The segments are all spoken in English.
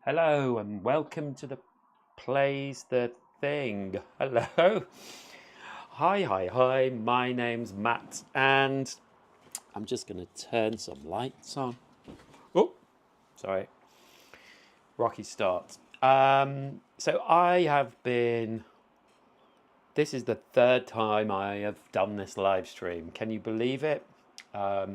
Hello and welcome to the Plays the Thing. Hello. Hi. My name's Matt and I'm just going to turn some lights on. Oh, sorry. Rocky start. So I have been. This is the third time I have done this live stream. Can you believe it? But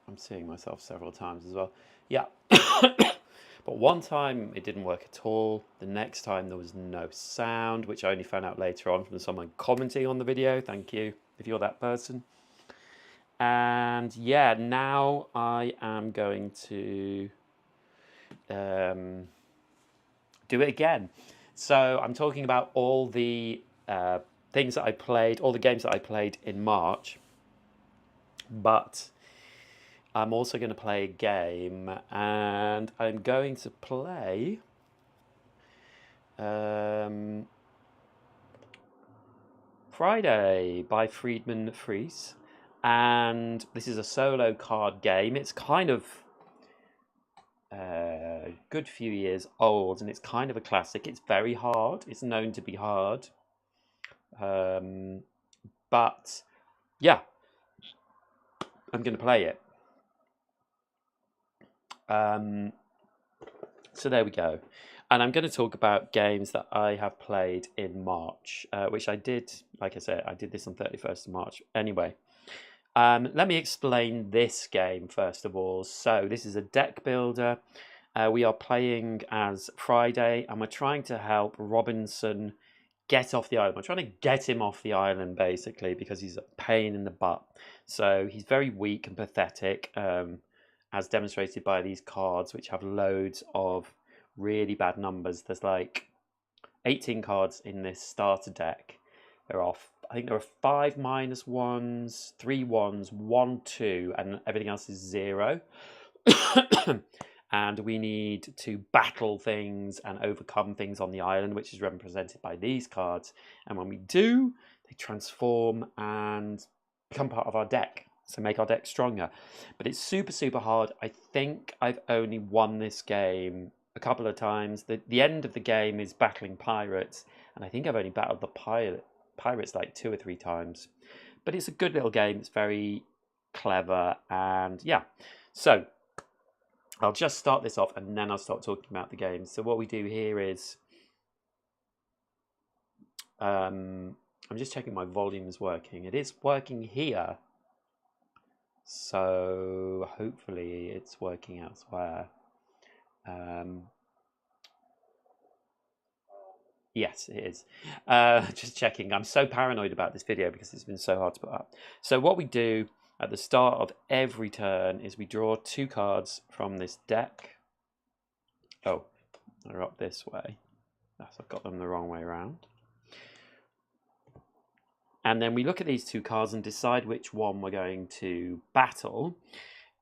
I'm seeing myself several times as well. Yeah. But one time it didn't work at all. The next time there was no sound, which I only found out later on from someone commenting on the video. Thank you if you're that person. And yeah, now I am going to do it again. So I'm talking about all the things that I played, all the games that I played in March. But I'm also going to play a game, and I'm going to play Friday by Friedman Fries. And this is a solo card game. It's kind of a good few years old, and it's kind of a classic. It's very hard. It's known to be hard. But yeah, I'm going to play it. So there we go. And I'm going to talk about games that I have played in March, which I did, like I said, I did this on 31st of March. Anyway, let me explain this game first of all. So this is a deck builder. We are playing as Friday, and we're trying to help Robinson get off the island. We're trying to get him off the island, basically, because he's a pain in the butt. So he's very weak and pathetic, as demonstrated by these cards, which have loads of really bad numbers. There's like 18 cards in this starter deck. I think there are 5 -1s, 3 1s, 1 2, and everything else is 0. And we need to battle things and overcome things on the island, which is represented by these cards. And when we do, they transform and become part of our deck, so make our deck stronger. But it's super hard. I think I've only won this game a couple of times. The end of the game is battling pirates, and I think I've only battled the pirates like 2 or 3 times. But it's a good little game. It's very clever, and yeah. So I'll just start this off and then I'll start talking about the game. So what we do here is I'm just checking my volume is working. It is working here. So hopefully it's working elsewhere. Yes, it is. Just checking. I'm so paranoid about this video because it's been so hard to put up. So what we do at the start of every turn is we draw 2 cards from this deck. Oh, they're up this way. I've got them the wrong way around. And then we look at these 2 cards and decide which one we're going to battle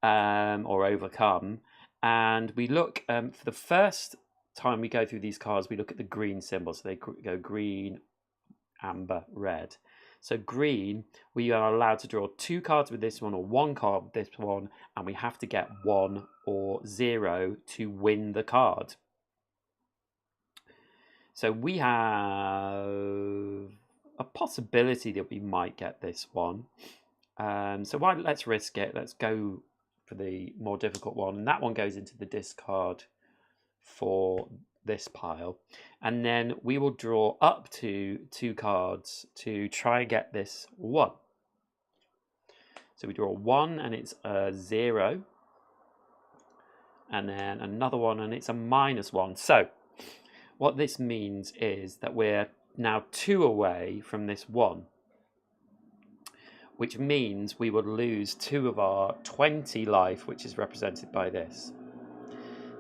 or overcome. And we look, for the first time we go through these cards, we look at the green symbol. So they go green, amber, red. So green, we are allowed to draw 2 cards with this one or 1 card with this one, and we have to get 1 or 0 to win the card. So we have a possibility that we might get this one. So let's risk it. Let's go for the more difficult one. And that one goes into the discard for this pile. And then we will draw up to 2 cards to try and get this 1. So we draw 1 and it's a 0. And then another one and it's a -1. So what this means is that we're now 2 away from this 1, which means we would lose 2 of our 20 life, which is represented by this.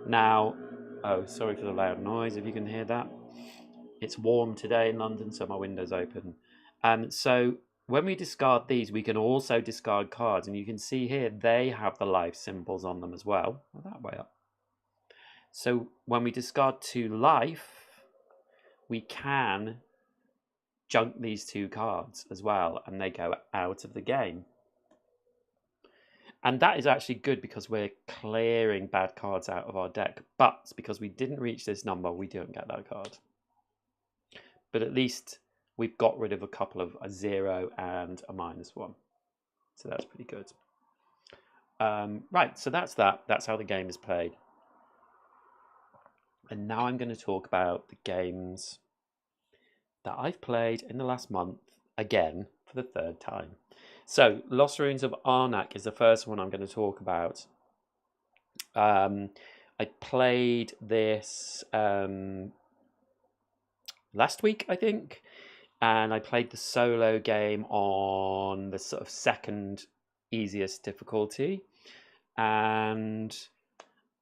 Now, oh, sorry for the loud noise, if you can hear that. It's warm today in London, so my window's open. So when we discard these, we can also discard cards, and you can see here they have the life symbols on them as well. Oh, that way up. So when we discard 2 life, we can junk these 2 cards as well, and they go out of the game. And that is actually good because we're clearing bad cards out of our deck. But because we didn't reach this number, we don't get that card. But at least we've got rid of a couple of a 0 and a -1. So that's pretty good. Right, so that's that. That's how the game is played. And now I'm going to talk about the games that I've played in the last month, again, for the 3rd time. So, Lost Ruins of Arnak is the first one I'm going to talk about. I played this last week, I think, and I played the solo game on the sort of 2nd easiest difficulty, and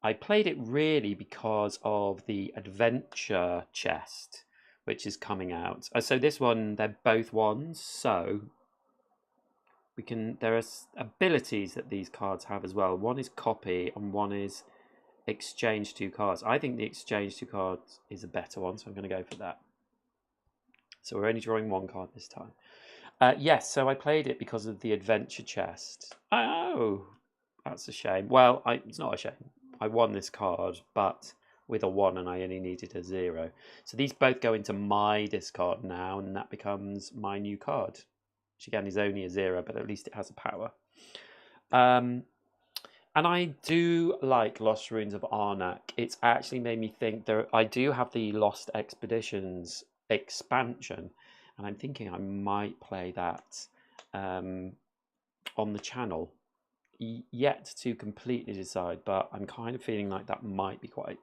I played it really because of the adventure chest, which is coming out. So this one, they're both ones, so we can. There are abilities that these cards have as well. One is copy, and one is exchange 2 cards. I think the exchange 2 cards is a better one, so I'm going to go for that. So we're only drawing 1 card this time. Yes, so I played it because of the adventure chest. Oh, that's a shame. Well, it's not a shame. I won this card, but with a 1 and I only needed a 0. So these both go into my discard now, and that becomes my new card, which again is only a 0, but at least it has a power. And I do like Lost Ruins of Arnak. It's actually made me think I do have the Lost Expeditions expansion, and I'm thinking I might play that on the channel. Yet to completely decide, but I'm kind of feeling like that might be quite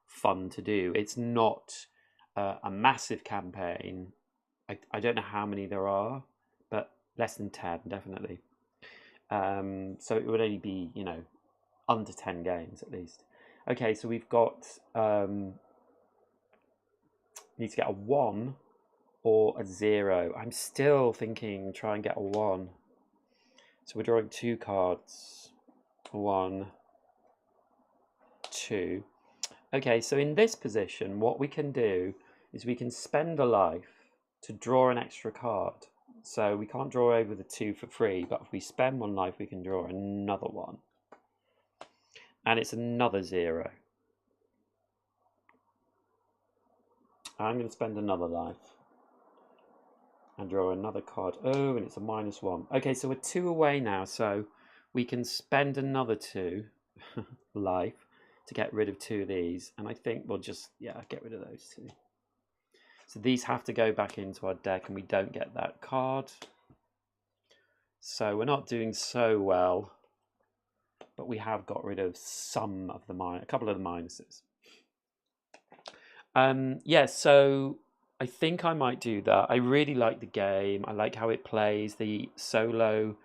fun to do. It's not a massive campaign. I don't know how many there are, but less than 10 definitely. So it would only be, under 10 games at least. Okay, so we've got need to get a 1 or a 0. I'm still thinking try and get a 1. So we're drawing 2 cards. 1, 2. Okay, so in this position, what we can do is we can spend a life to draw an extra card. So we can't draw over the 2 for free, but if we spend 1 life, we can draw another 1. And it's another 0. I'm going to spend another life and draw another card. Oh, and it's a -1. Okay, so we're 2 away now, so we can spend another 2 life to get rid of 2 of these, and I think we'll just, get rid of those 2. So these have to go back into our deck, and we don't get that card. So we're not doing so well, but we have got rid of some of a couple of the minuses. So I think I might do that. I really like the game. I like how it plays. The solo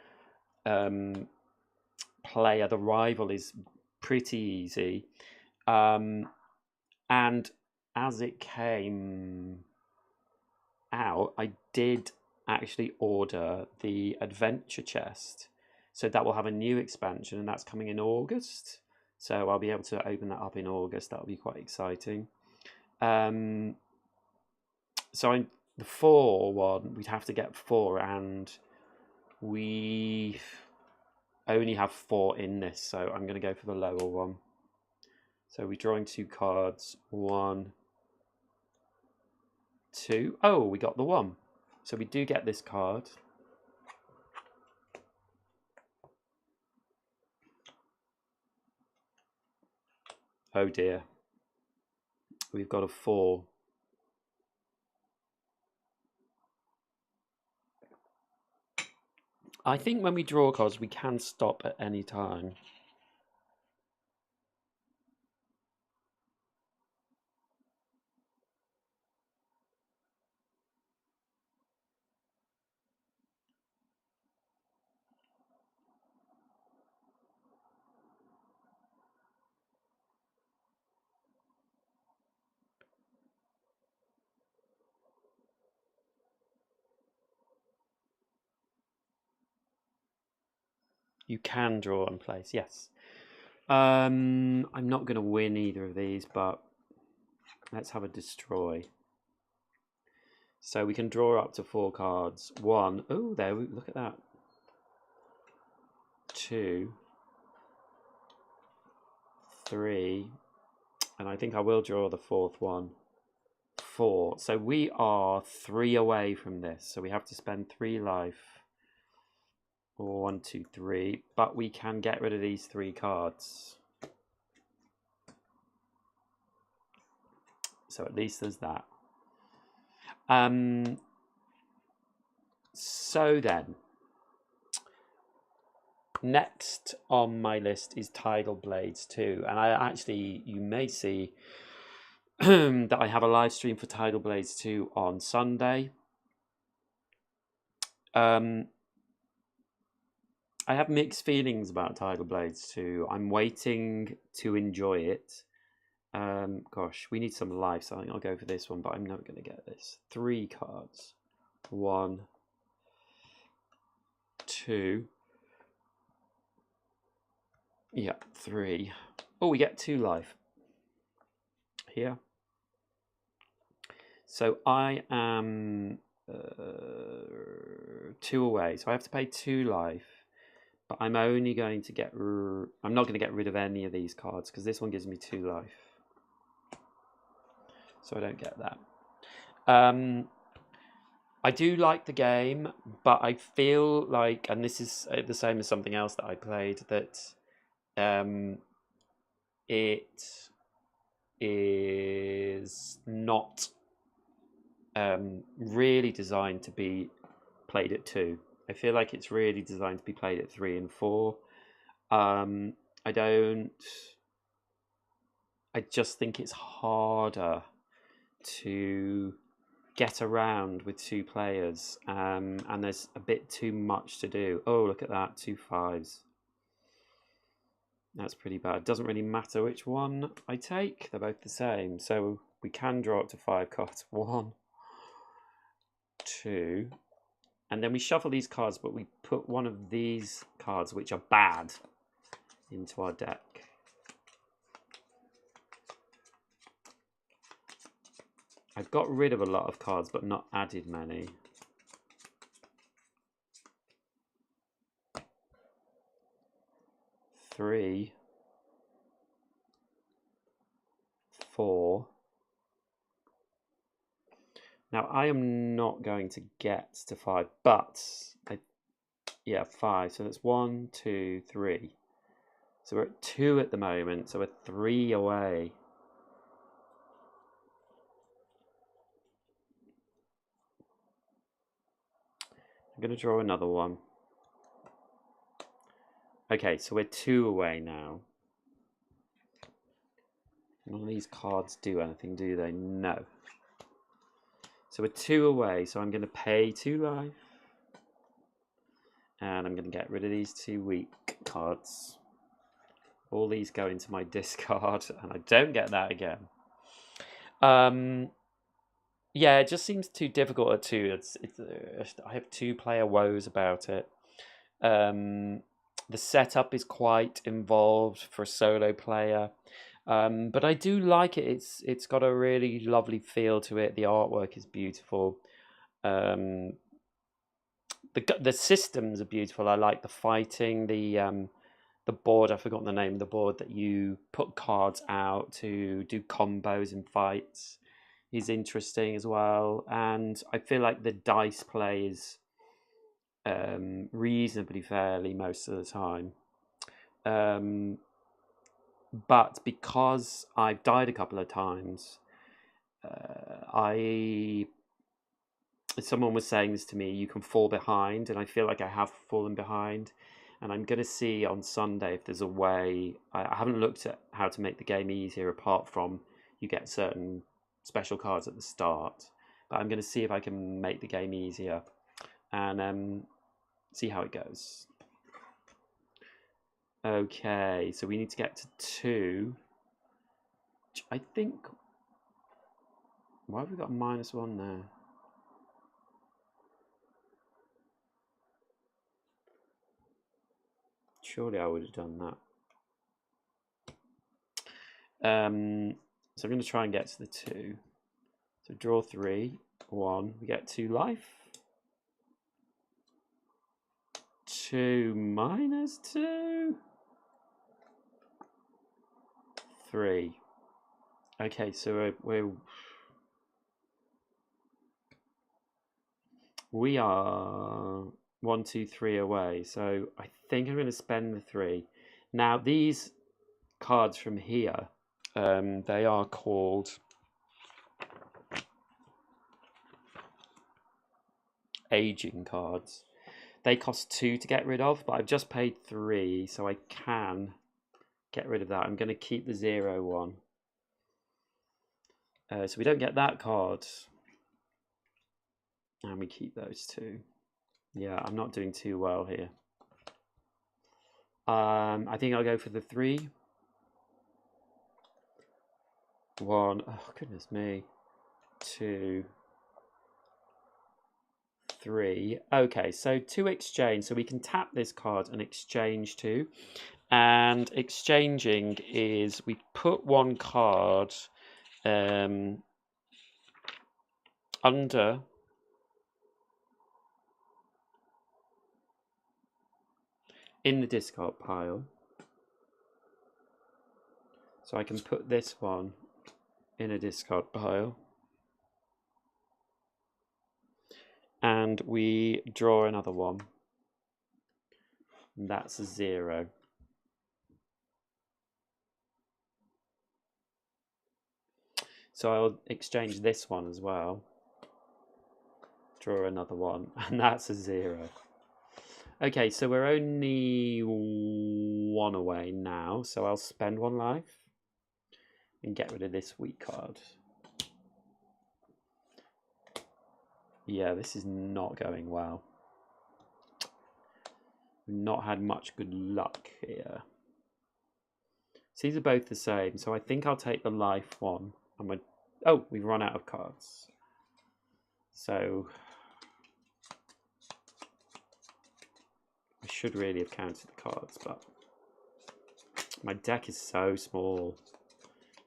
player, the rival, is pretty easy. And as it came out, I did actually order the adventure chest. So that will have a new expansion, and that's coming in August. So I'll be able to open that up in August. That'll be quite exciting. So the 4 one, we'd have to get 4, and we only have 4 in this, so I'm going to go for the lower one. So we're drawing 2 cards. 1, 2. Oh, we got the 1. So we do get this card. Oh dear. We've got a 4. I think when we draw cards, we can stop at any time. You can draw and place, yes. I'm not going to win either of these, but let's have a destroy. So we can draw up to 4 cards. 1. Oh, there, look at that. 2. 3, and I think I will draw the 4th one. 4. So we are 3 away from this. So we have to spend 3 life. 1, 2, 3. But we can get rid of these 3 cards. So at least there's that. So then, next on my list is Tidal Blades 2. And I actually, you may see that I have a live stream for Tidal Blades 2 on Sunday. I have mixed feelings about Tidal Blades 2. I'm waiting to enjoy it. Gosh, we need some life, so I think I'll go for this one, but I'm never going to get this. 3 cards. 1, 2. Yeah, 3. Oh, we get 2 life here. So I am 2 away, so I have to pay 2 life. But I'm only going to get... I'm not going to get rid of any of these cards, because this one gives me 2 life. So I don't get that. I do like the game, but I feel like, and this is the same as something else that I played, that it is not really designed to be played at 2. I feel like it's really designed to be played at 3 and 4. I just think it's harder to get around with 2 players, and there's a bit too much to do. Oh, look at that, 2 5s. That's pretty bad. Doesn't really matter which one I take, they're both the same. So we can draw up to 5 cards. 1, 2, and then we shuffle these cards, but we put one of these cards, which are bad, into our deck. I've got rid of a lot of cards, but not added many. Three, 4. Now I am not going to get to 5, but yeah, 5. So that's 1, 2, 3. So we're at 2 at the moment. So we're 3 away. I'm going to draw another one. Okay, so we're 2 away now. None of these cards do anything, do they? No. So we're 2 away, so I'm going to pay 2 life. And I'm going to get rid of these 2 weak cards. All these go into my discard, and I don't get that again. Yeah, it just seems too difficult at 2. I have 2-player woes about it. The setup is quite involved for a solo player, but I do like it. It's got a really lovely feel to it. The artwork is beautiful. The systems are beautiful. I like the fighting. The board, I've forgotten the name of the board that you put cards out to do combos in fights, is interesting as well. And I feel like the dice play is reasonably fairly most of the time. But because I've died a couple of times, someone was saying this to me, you can fall behind, and I feel like I have fallen behind. And I'm going to see on Sunday if there's a way. I haven't looked at how to make the game easier apart from you get certain special cards at the start. But I'm going to see if I can make the game easier and see how it goes. Okay, so we need to get to 2. I think... Why have we got a -1 there? Surely I would have done that. So I'm going to try and get to the 2. So draw 3, 1. We get 2 life. 2 -2. 3. Okay, so we are 1, 2, 3 away. So I think I'm going to spend the 3. Now these cards from here, they are called aging cards. They cost 2 to get rid of, but I've just paid 3, so I can get rid of that. I'm going to keep the 0 one. So we don't get that card. And we keep those 2. Yeah, I'm not doing too well here. I think I'll go for the 3. 1. Oh, goodness me. 2. 3. Okay, so 2 exchange. So we can tap this card and exchange 2. And exchanging is we put 1 card under in the discard pile. So I can put this one in a discard pile. And we draw another one. And that's a 0. So I'll exchange this one as well. Draw another one. And that's a 0. Okay, so we're only 1 away now. So I'll spend 1 life and get rid of this weak card. Yeah, this is not going well. We've not had much good luck here. So these are both the same. So I think I'll take the life one. Oh, we've run out of cards. So I should really have counted the cards, but my deck is so small.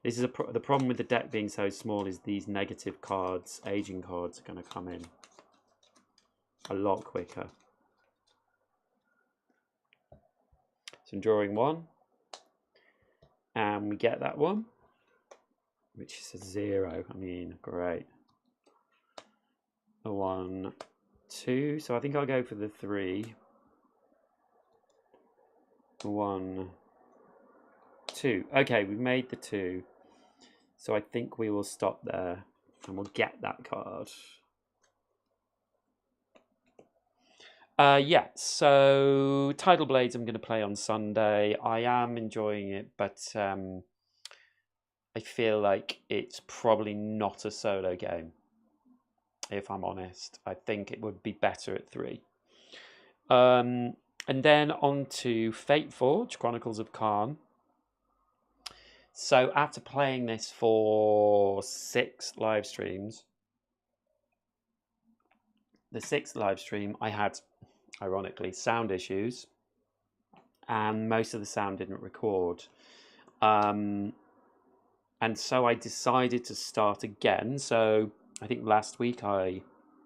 This is the problem with the deck being so small is these negative cards, aging cards, are going to come in a lot quicker. So I'm drawing 1, and we get that one, which is a 0. I mean, great. A 1, 2. So I think I'll go for the 3. 1, 2. Okay, we've made the 2. So I think we will stop there and we'll get that card. Yeah, so Tidal Blades I'm going to play on Sunday. I am enjoying it, but I feel like it's probably not a solo game, if I'm honest. I think it would be better at 3. And then on to Fate Forge, Chronicles of Karn. So after playing this for 6 live streams, the 6th live stream I had, ironically, sound issues, and most of the sound didn't record. And so I decided to start again. So I think last week I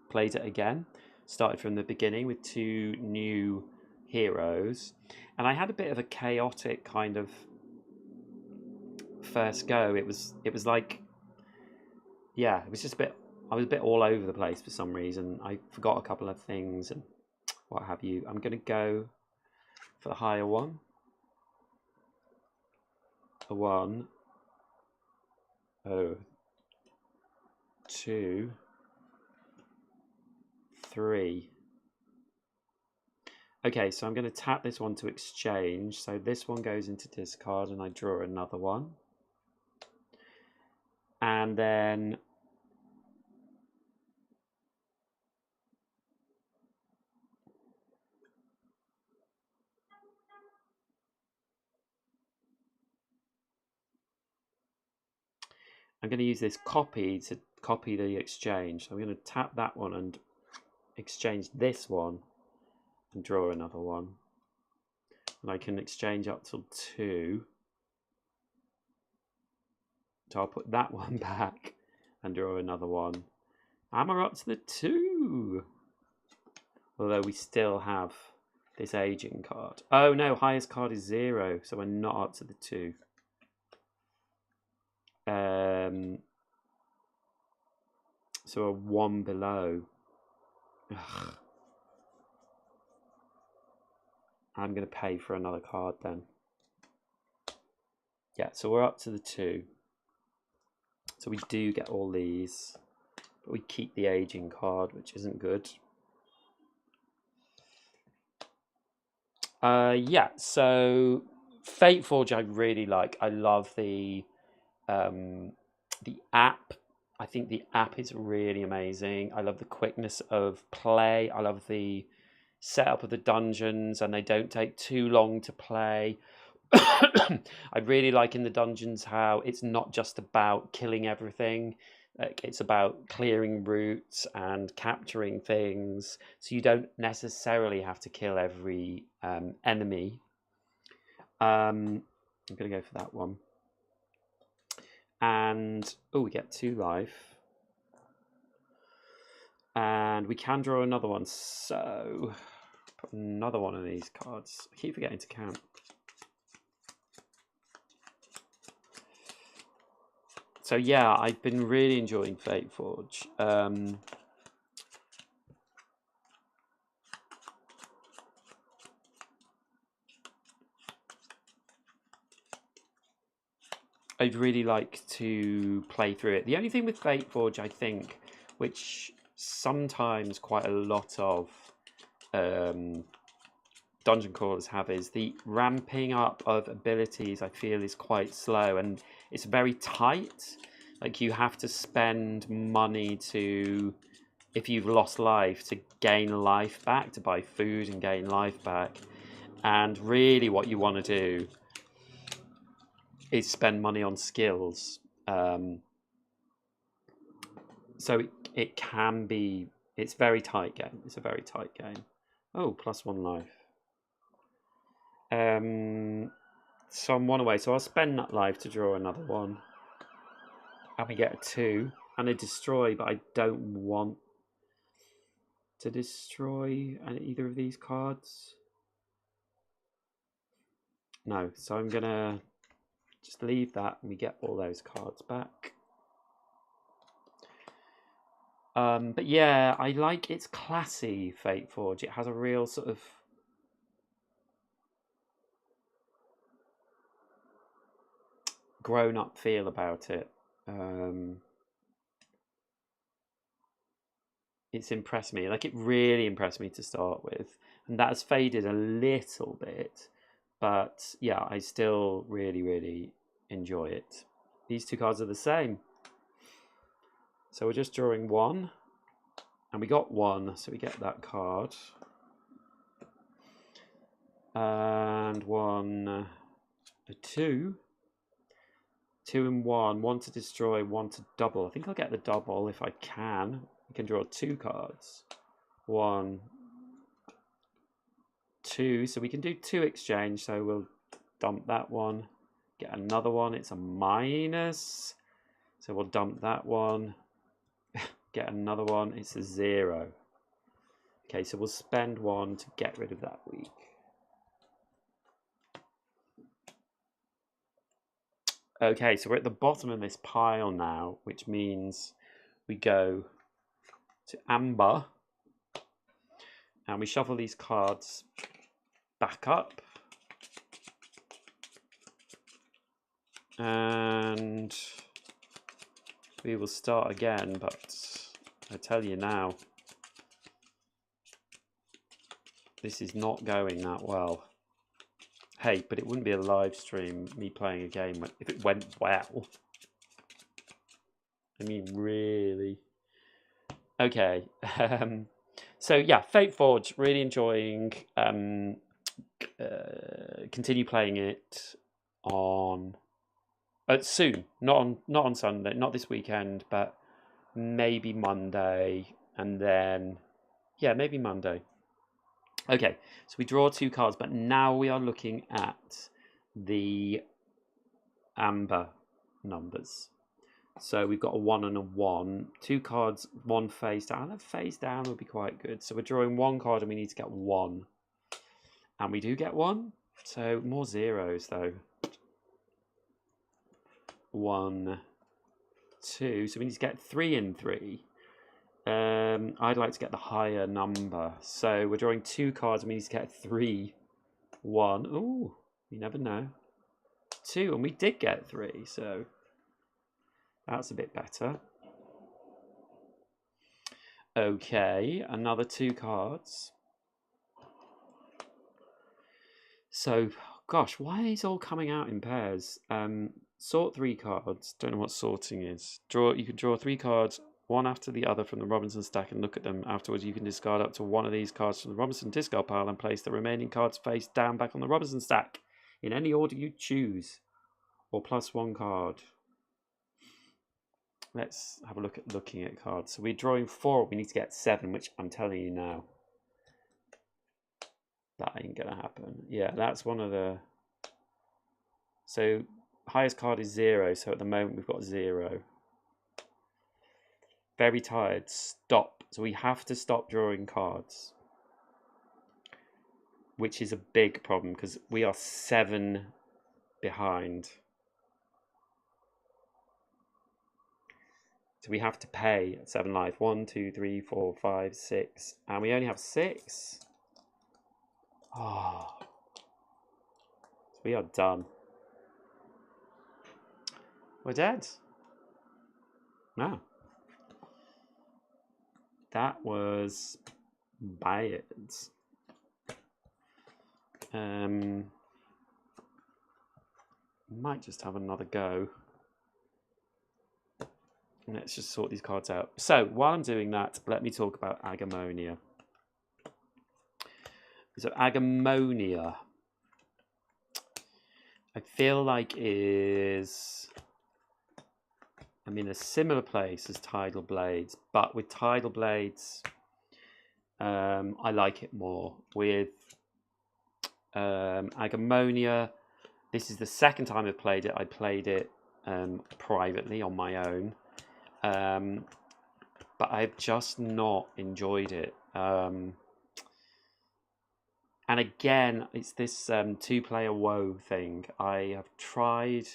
played it again, started from the beginning with 2 new heroes, and I had a bit of a chaotic kind of first go. It was like, yeah, it was just I was a bit all over the place for some reason. I forgot a couple of things and what have you. I'm going to go for the higher one. A 1. Oh. 2. 3. Okay, so I'm going to tap this one to exchange. So this one goes into discard and I draw another one. And then I'm going to use this copy to copy the exchange. So I'm going to tap that one and exchange this one and draw another one. And I can exchange up till 2. So I'll put that one back and draw another one. And we're up to the 2. Although we still have this aging card. Oh no, highest card is 0, so we're not up to the 2. So a 1 below. Ugh. I'm going to pay for another card then. Yeah, so we're up to the 2. So we do get all these. But we keep the aging card, which isn't good. Yeah, so Fate Forge I really like. I love the app. I think the app is really amazing. I love the quickness of play. I love the setup of the dungeons, and they don't take too long to play. I really like in the dungeons how it's not just about killing everything. Like, it's about clearing routes and capturing things, so you don't necessarily have to kill every enemy. I'm going to go for that one. And, oh, we get 2 life. And we can draw another one, so put another one of these cards. I keep forgetting to count. So yeah, I've been really enjoying Fate Forge. I'd really like to play through it. The only thing with Fate Forge, I think, which sometimes quite a lot of dungeon crawlers have, is the ramping up of abilities. I feel is quite slow, and it's very tight. Like, you have to spend money to, if you've lost life, to gain life back, to buy food and gain life back. And really what you want to do is spend money on skills. So it can be, it's very tight game. It's a very tight game. Oh, +1 life. So I'm 1 away. So I'll spend that life to draw another one. And we get a 2 and a destroy, but I don't want to destroy either of these cards. No, so I'm gonna just leave that and we get all those cards back. But yeah, I like, it's classy, Fate Forge. It has a real sort of grown-up feel about it. It's impressed me. Like, it really impressed me to start with, and that has faded a little bit, but yeah, I still really, really enjoy it. These 2 cards are the same. So we're just drawing 1, and we got 1, so we get that card. And 1, a 2. 2 and 1. 1 to destroy, 1 to double. I think I'll get the double if I can. We can draw 2 cards. 1, 2. So we can do 2 exchange. So we'll dump that one. Get another one. It's a -. So we'll dump that one. Get another one. It's a 0. Okay, so we'll spend 1 to get rid of that weak. Okay, so we're at the bottom of this pile now, which means we go to Amber and we shuffle these cards back up, and we will start again. But I tell you now, this is not going that well. Hey, but it wouldn't be a live stream, me playing a game, if it went well. I mean, really. Okay. So yeah, Fate Forge, really enjoying. Continue playing it on soon, not on Sunday, not this weekend, but maybe Monday, and then yeah, maybe Monday. Okay, so we draw 2 cards, but now we are looking at the amber numbers. So we've got a 1 and a 1. 2 cards, 1 face down. A face down would be quite good. So we're drawing 1 card and we need to get 1. And we do get 1. So more zeros though. 1, 2, so we need to get 3 in 3. I'd like to get the higher number. So we're drawing 2 cards and we need to get 3. 1. Ooh, you never know. 2, and we did get 3, so that's a bit better. Okay, another 2 cards. So, gosh, why are these all coming out in pairs? Sort 3 cards. Don't know what sorting is. You can draw 3 cards, one after the other from the Robinson stack, and look at them. Afterwards, you can discard up to one of these cards from the Robinson discard pile and place the remaining cards face down back on the Robinson stack in any order you choose, or plus 1 card. Let's have a look at looking at cards. So we're drawing 4. We need to get 7, which I'm telling you now, that ain't gonna happen. Yeah, that's one of the. So highest card is 0. So at the moment we've got 0. Very tired. Stop. So we have to stop drawing cards, which is a big problem because we are 7 behind. So we have to pay 7 life. 1, 2, 3, 4, 5, 6. And we only have 6. Oh. So we are done. We're dead. No. That was bad. Might just have another go. Let's just sort these cards out. So while I'm doing that, let me talk about Agamonia. So Agamonia, I feel like is, I'm in a similar place as Tidal Blades, but with Tidal Blades, I like it more. With Agamonia, this is the second time I've played it. I played it privately on my own. But I've just not enjoyed it. And again, it's this 2-player woe thing. I have tried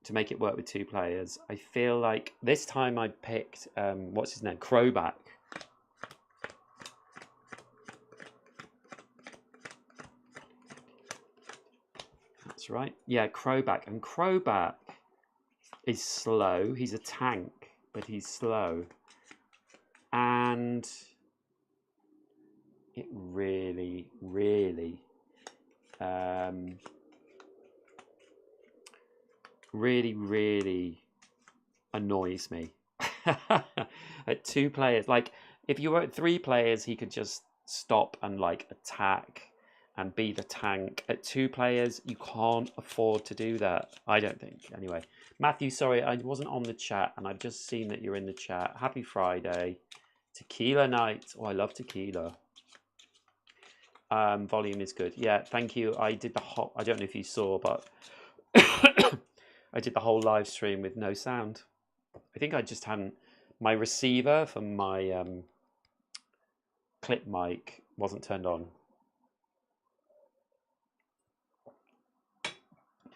to make it work with 2 players. I feel like this time I picked, what's his name? Crowback. That's right. Yeah, Crowback. And Crowback is slow. He's a tank, but he's slow. And it really, really, really annoys me. At 2 players, like if you were at 3 players, he could just stop and like attack and be the tank. At 2 players, you can't afford to do that. I don't think. Anyway, Matthew, sorry, I wasn't on the chat, and I've just seen that you're in the chat. Happy Friday. Tequila night. Oh, I love tequila. Volume is good. Yeah, thank you. I did the whole, I don't know if you saw, but I did the whole live stream with no sound. I think I just hadn't, my receiver for my clip mic wasn't turned on.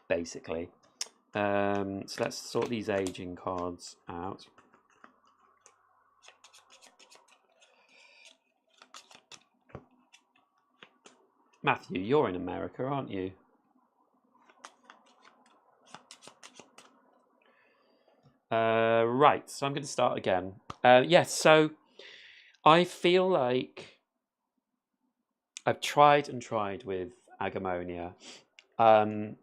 Basically. So let's sort these aging cards out. Matthew, you're in America, aren't you? Right, so I'm going to start again. Yes, so I feel like I've tried and tried with Agamonia. I'm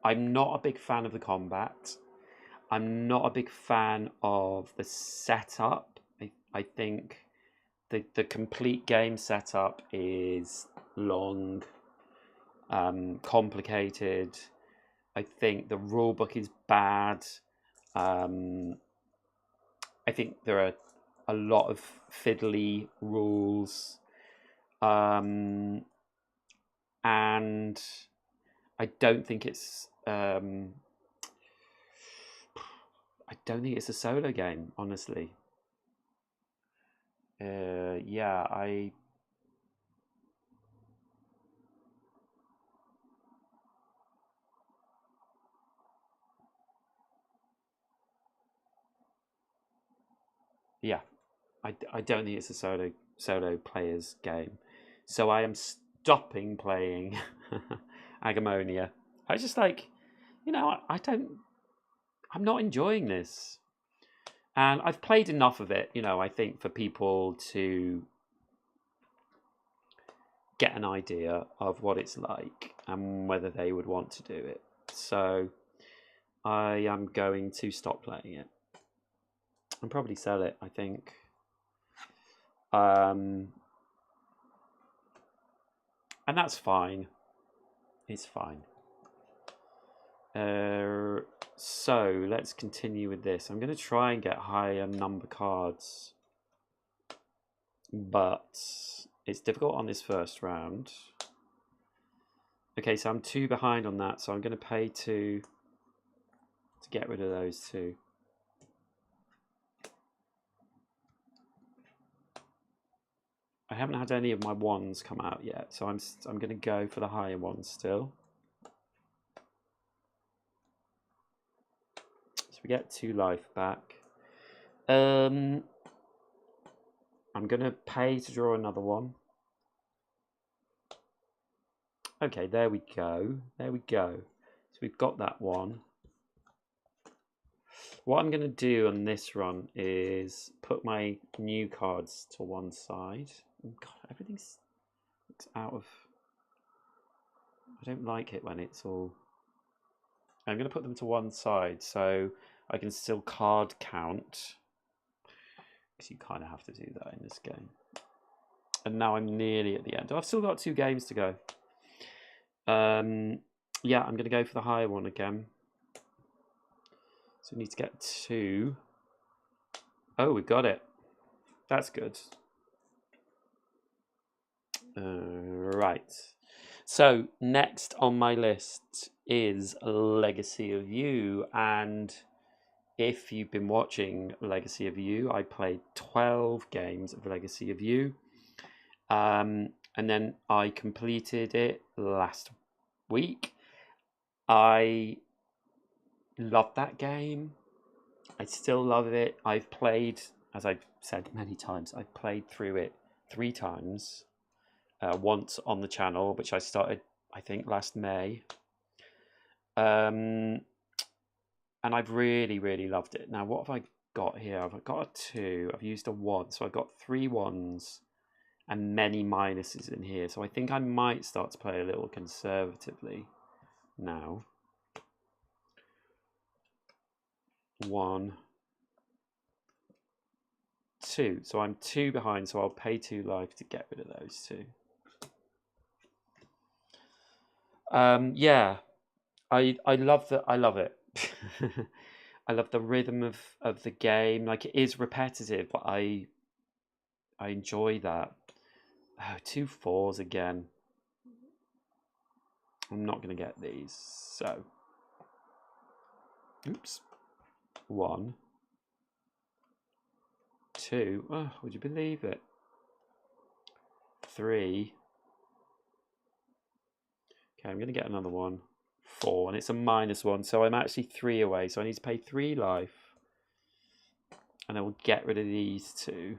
not a big fan of the combat. I'm not a big fan of the setup. I think the complete game setup is long, complicated. I think the rulebook is bad. I think there are a lot of fiddly rules. And I don't think it's I don't think it's a solo game, honestly. Yeah, yeah, I don't think it's a solo players game. So I am stopping playing Agamonia. I just like, I'm not enjoying this. And I've played enough of it, I think, for people to get an idea of what it's like and whether they would want to do it. So I am going to stop playing it and probably sell it, I think. And that's fine. It's fine. So let's continue with this. I'm going to try and get higher number cards, but it's difficult on this first round. Okay, so I'm 2 behind on that, so I'm going to pay 2 to get rid of those 2. I haven't had any of my ones come out yet, so I'm going to go for the higher ones still. So we get 2 life back. I'm going to pay to draw another one. Okay, there we go. There we go. So we've got that one. What I'm going to do on this run is put my new cards to one side. Oh God, everything's out of... I don't like it when it's all... I'm going to put them to one side so I can still card count. Because you kind of have to do that in this game. And now I'm nearly at the end. I've still got 2 games to go. Yeah, I'm going to go for the higher one again. So we need to get 2. Oh, we got it. That's good. Right. So next on my list is Legacy of You. And if you've been watching Legacy of You, I played 12 games of Legacy of You. And then I completed it last week. I loved that game. I still love it. I've played, as I've said many times, I've played through it 3 times. Once on the channel, which I started, I think, last May. And I've really, really loved it. Now, what have I got here? I've got a 2. I've used a 1. So I've got 3 1s and many minuses in here. So I think I might start to play a little conservatively now. 1, 2. So I'm 2 behind, so I'll pay 2 life to get rid of those 2. Yeah, I love that. I love it. I love the rhythm of the game. Like, it is repetitive, but I enjoy that. Oh, 2 4s again. I'm not going to get these. So, oops. 1, 2. Oh, would you believe it? 3. Okay, I'm going to get another one. 4, and it's a -1, so I'm actually 3 away. So I need to pay 3 life, and I will get rid of these 2.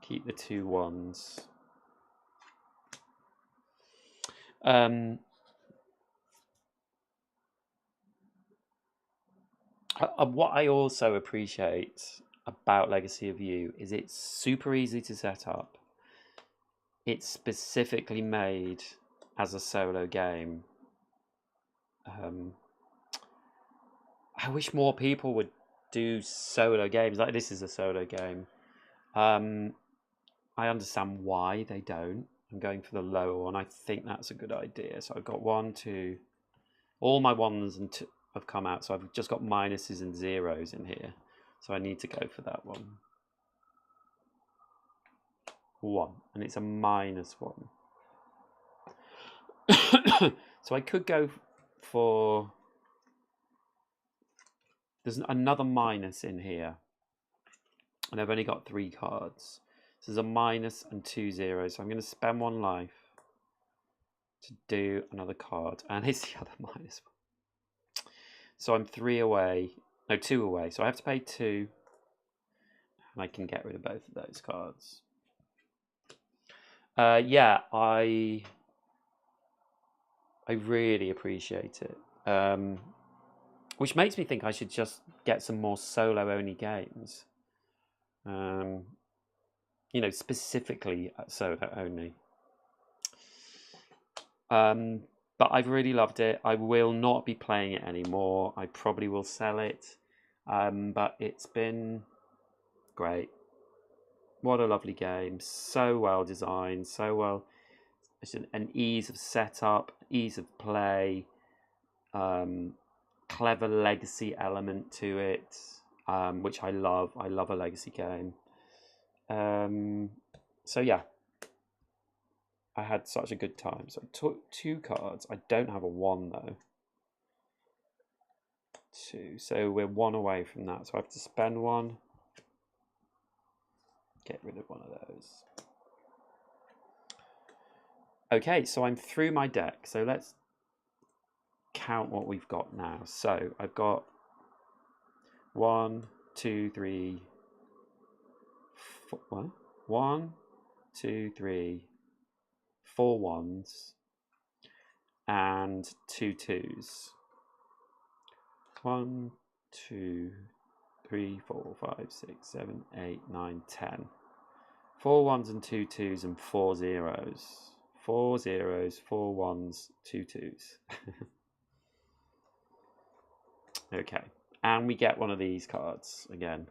Keep the 2 1s. What I also appreciate about Legacy of You is it's super easy to set up. It's specifically made as a solo game. I wish more people would do solo games. Like, this is a solo game. I understand why they don't. I'm going for the lower one. I think that's a good idea. So I've got 1, 2. All my 1s and 2 have come out. So I've just got minuses and 0s in here. So I need to go for that one. 1. And it's a -1. So I could go for... There's another minus in here. And I've only got 3 cards. So there's a minus and 2 zeros. So I'm going to spend 1 life to do another card. And it's the other -1. So I'm 3 away. No, 2 away. So I have to pay 2. and I can get rid of both of those cards. Yeah, I really appreciate it. Which makes me think I should just get some more solo-only games. You know, specifically solo-only. But I've really loved it. I will not be playing it anymore. I probably will sell it. But it's been great. What a lovely game. So well designed. So well. It's an ease of setup, ease of play, clever legacy element to it, which I love. I love a legacy game. So yeah, I had such a good time. So I took 2 cards. I don't have a 1 though. 2. So we're 1 away from that. So I have to spend 1. Get rid of one of those. Okay, so I'm through my deck. So let's count what we've got now. So I've got 1, 2, 3, 4, 1, 2, 3, 4 1s and 2 2s. 1, 2, 3, 4, 5, 6, 7, 8, 9, 10. 4 1s and 2 2s and 4 0s. 4 0s, 4 1s, 2 2s. Okay, and we get one of these cards again.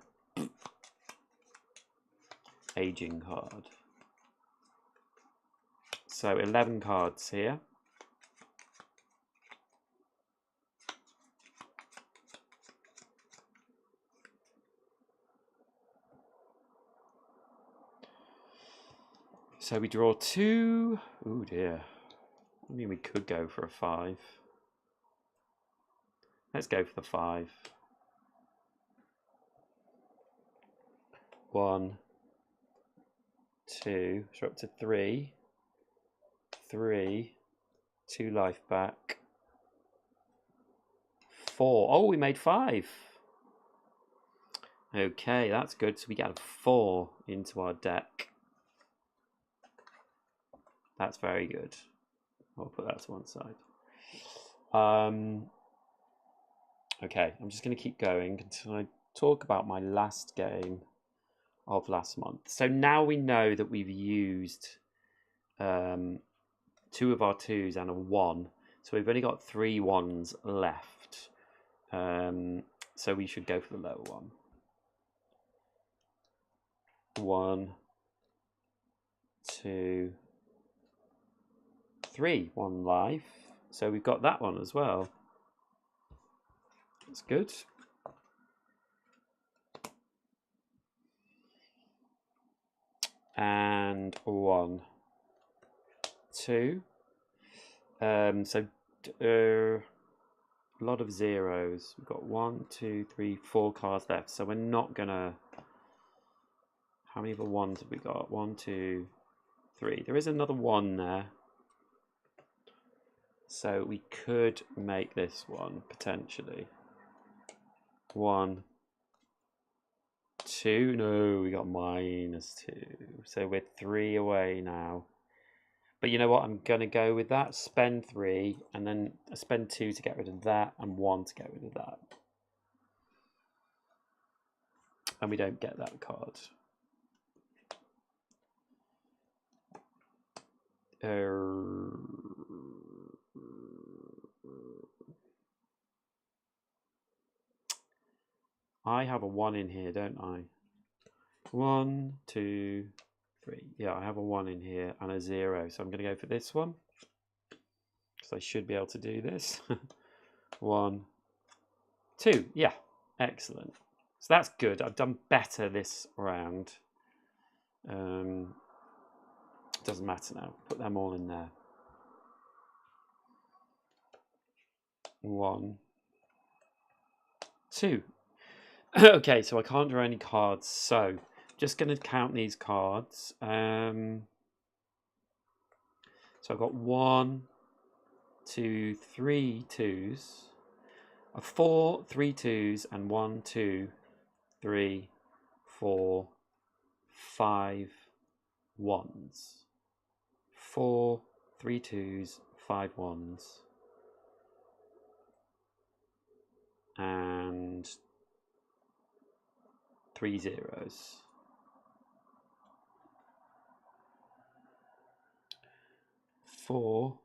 Aging card. So 11 cards here. So we draw 2. Oh dear. I mean, we could go for a 5. Let's go for the 5. 1, 2. So we're up to 3. 3. 2 life back. 4. Oh, we made 5. Okay, that's good. So we get a 4 into our deck. That's very good. I'll put that to one side. Okay, I'm just going to keep going until I talk about my last game of last month. So now we know that we've used 2 of our 2s and a 1. So we've only got 3 1s left. So we should go for the lower one. 1, 2, 3. 1 life. So we've got that one as well. That's good. And 1, 2. So a lot of zeros. We've got 1, 2, 3, 4 cards left. So we're not gonna. How many of the 1s have we got? 1, 2, 3. There is another 1 there. So we could make this one potentially. 1, 2. No, we got -2. So we're 3 away now. But you know what? I'm going to go with that. Spend 3 and then spend 2 to get rid of that and 1 to get rid of that. And we don't get that card. I have a 1 in here, don't I? 1, 2, 3. Yeah, I have a 1 in here and a 0. So I'm going to go for this one. Because I should be able to do this. 1, 2. Yeah, excellent. So that's good. I've done better this round. Doesn't matter now. Put them all in there. 1, 2. Okay, so I can't draw any cards. So just going to count these cards. So I've got 1, 2, 3 2s, a 4, 3 2s, and 1, 2, 3, 4, 5 1s. 4 3 2s, 5 1s. And 3 zeros. 4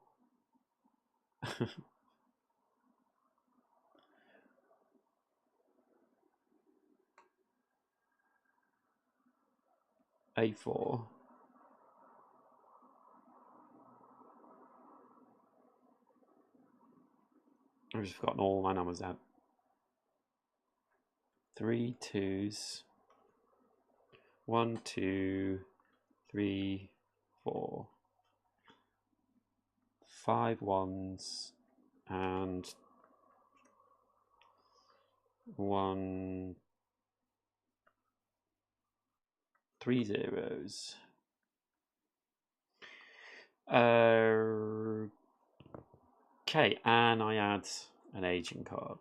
A4. I've just forgotten all my numbers out. 3 2s. 1 2 3 4. 5 1s and 1 3 zeros. Okay, and I add an aging card.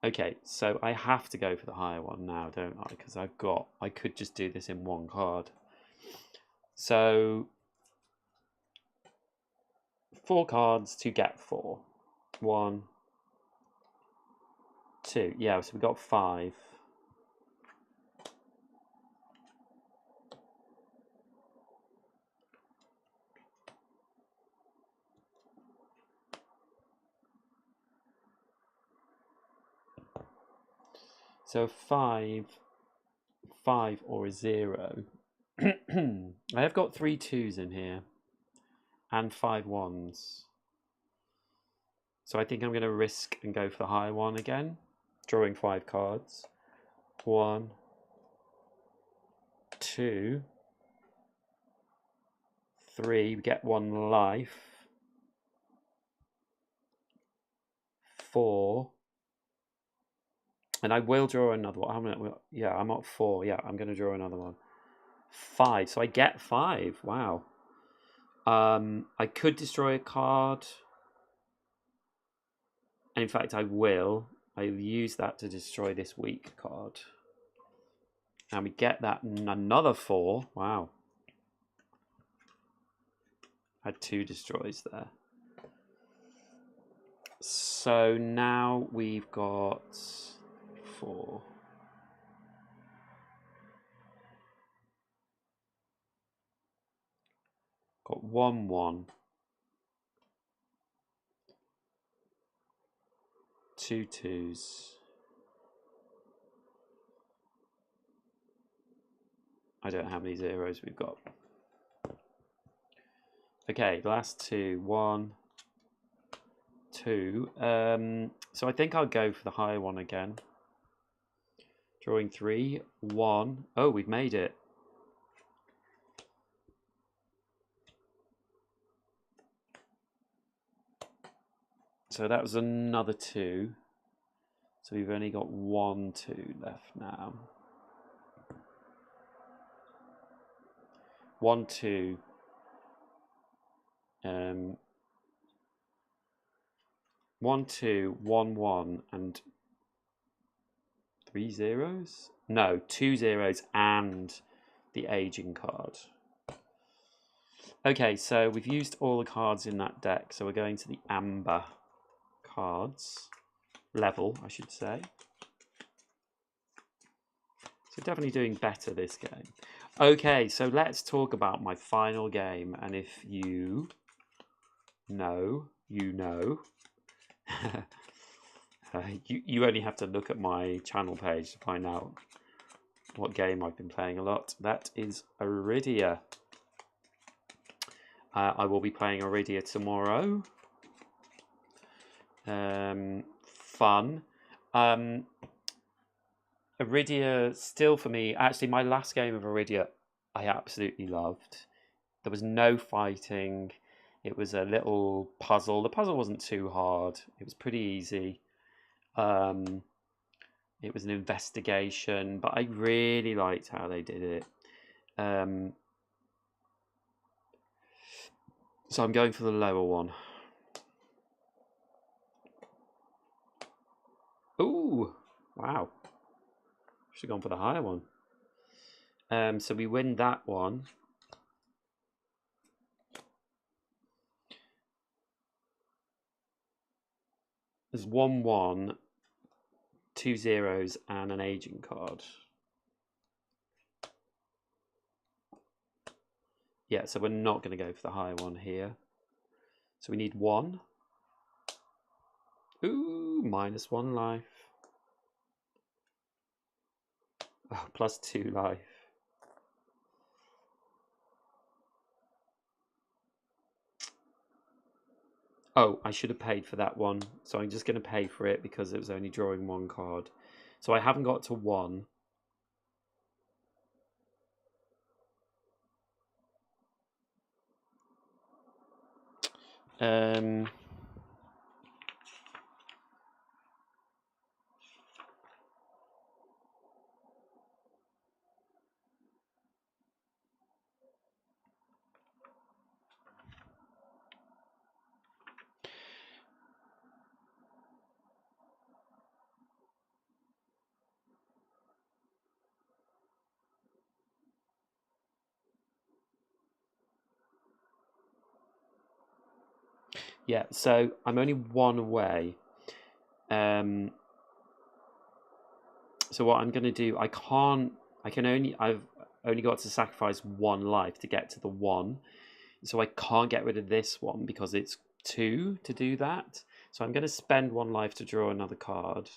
Okay, so I have to go for the higher one now, don't I? Because I could just do this in one card. So 4 cards to get 4. 1 2. Yeah, so we got 5. So 5 or a 0. I have got 3 2s in here and 5 1s. So I think I'm going to risk and go for the higher one again, drawing 5 cards. 1 2 3, we get 1 life. 4, and I will draw another one. Yeah, I'm at 4. Yeah, I'm going to draw another one. 5, so I get 5. Wow. I could destroy a card. And in fact, I will. I'll use that to destroy this weak card. And we get that another 4. Wow. Had 2 destroys there. So now we've got 4. Got 1 1. 2 2s. I don't know how many zeros we've got. Okay, last 2. 1 2. So I think I'll go for the higher one again. Drawing 3. 1. Oh, we've made it. So that was another 2. So we've only got 1 2 left now. 1 2. 1 2 1 1 and 3 zeros? No, 2 zeros and the aging card. Okay, so we've used all the cards in that deck, so we're going to the amber cards level, I should say. So definitely doing better this game. Okay, so let's talk about my final game, and if you know, you know. You only have to look at my channel page to find out what game I've been playing a lot. That is Aridia. I will be playing Aridia tomorrow. Fun. Aridia, still for me, actually my last game of Aridia I absolutely loved. There was no fighting. It was a little puzzle. The puzzle wasn't too hard. It was pretty easy. It was an investigation, but I really liked how they did it. So I'm going for the lower one. Ooh, wow. Should have gone for the higher one. So we win that one. There's 1-1, 2 zeros, and an agent card. Yeah, so we're not going to go for the higher one here. So we need 1. Ooh, -1 life. Oh, +2 life. Oh, I should have paid for that one. So I'm just going to pay for it because it was only drawing 1 card. So I haven't got to 1. Yeah, so I'm only 1 away. So what I'm going to do, I've only got to sacrifice 1 life to get to the 1. So I can't get rid of this one because it's 2 to do that. So I'm going to spend 1 life to draw another card.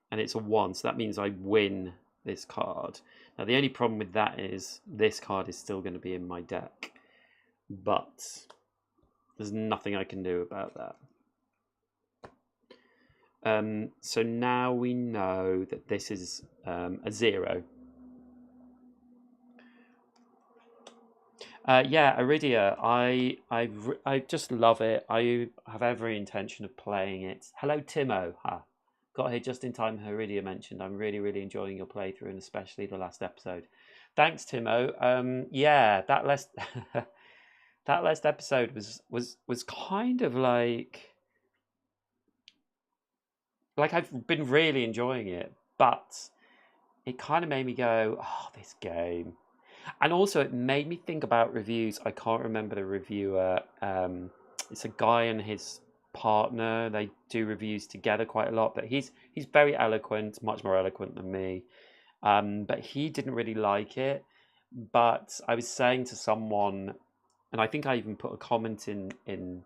And it's a 1, so that means I win this card. Now the only problem with that is this card is still going to be in my deck. But there's nothing I can do about that. So now we know that this is a 0. Yeah, Iridia, I just love it. I have every intention of playing it. Hello, Timo. Got here just in time. Iridia mentioned I'm really enjoying your playthrough, and especially the last episode. Thanks, Timo. Yeah, that last that last episode was kind of like I've been really enjoying it, but it kind of made me go, oh, this game. And also it made me think about reviews. I can't remember the reviewer. It's a guy and his partner. They do reviews together quite a lot, but he's very eloquent, much more eloquent than me. But he didn't really like it. But I was saying to someone, and I think I even put a comment in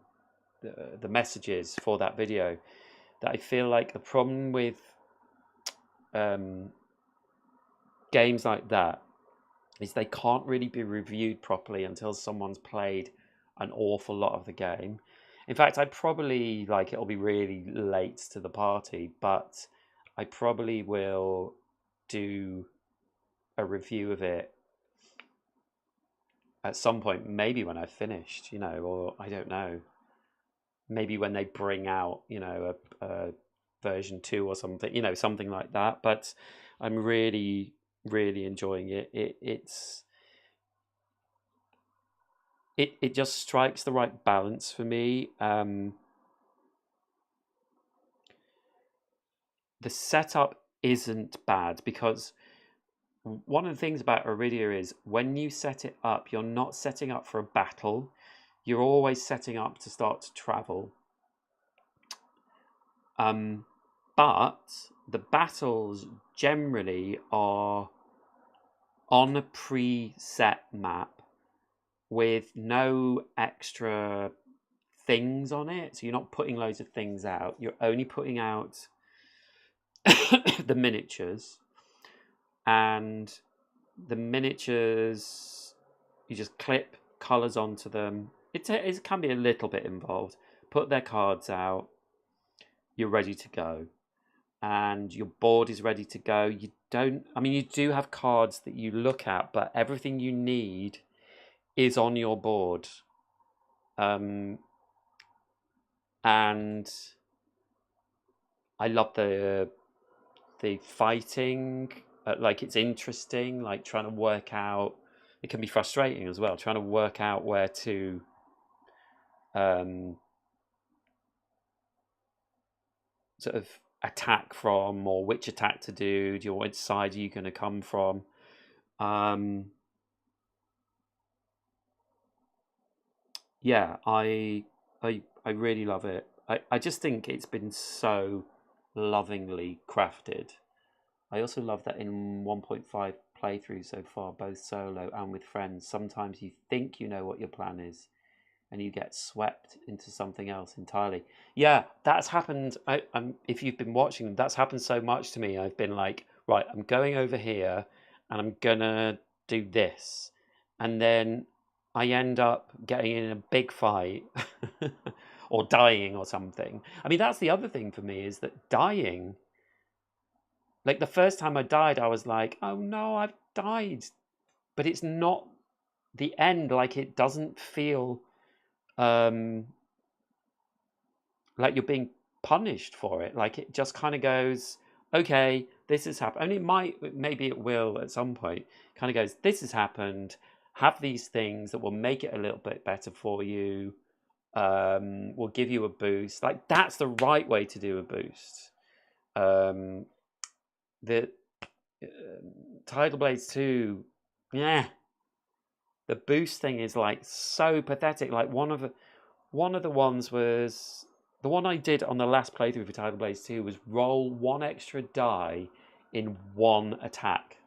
the messages for that video, that I feel like the problem with games like that is they can't really be reviewed properly until someone's played an awful lot of the game. In fact, I probably, like, it'll be really late to the party, but I probably will do a review of it at some point, maybe when I've finished, or I don't know, maybe when they bring out, a version 2 or something, something like that. But I'm really enjoying it. It just strikes the right balance for me. The setup isn't bad because one of the things about Iridia is when you set it up, you're not setting up for a battle. You're always setting up to start to travel. But the battles generally are on a preset map with no extra things on it. So you're not putting loads of things out. You're only putting out the miniatures. And the miniatures, you just clip colours onto them. It can be a little bit involved. Put their cards out. You're ready to go. And your board is ready to go. You do have cards that you look at, but everything you need is on your board. And I love the the fighting. Like it's interesting, like trying to work out. It can be frustrating as well, trying to work out where to sort of attack from, or which attack to do. Which side are you going to come from? Yeah, I really love it. I just think it's been so lovingly crafted. I also love that in 1.5 playthroughs so far, both solo and with friends, sometimes you think you know what your plan is and you get swept into something else entirely. Yeah, that's happened. If you've been watching, that's happened so much to me. I've been like, right, I'm going over here and I'm gonna do this. And then I end up getting in a big fight or dying or something. I mean, that's the other thing for me is that dying, like the first time I died, I was like, oh no, I've died. But it's not the end. Like it doesn't feel um like you're being punished for it. Like it just kind of goes, okay, this has happened. And it might, maybe it will at some point, kind of goes, this has happened. Have these things that will make it a little bit better for you. Will give you a boost. Like that's the right way to do a boost. The Tidal Blades 2, yeah, the boost thing is like so pathetic. Like one of the ones was the one I did on the last playthrough for Tidal Blades 2 was roll one extra die in one attack.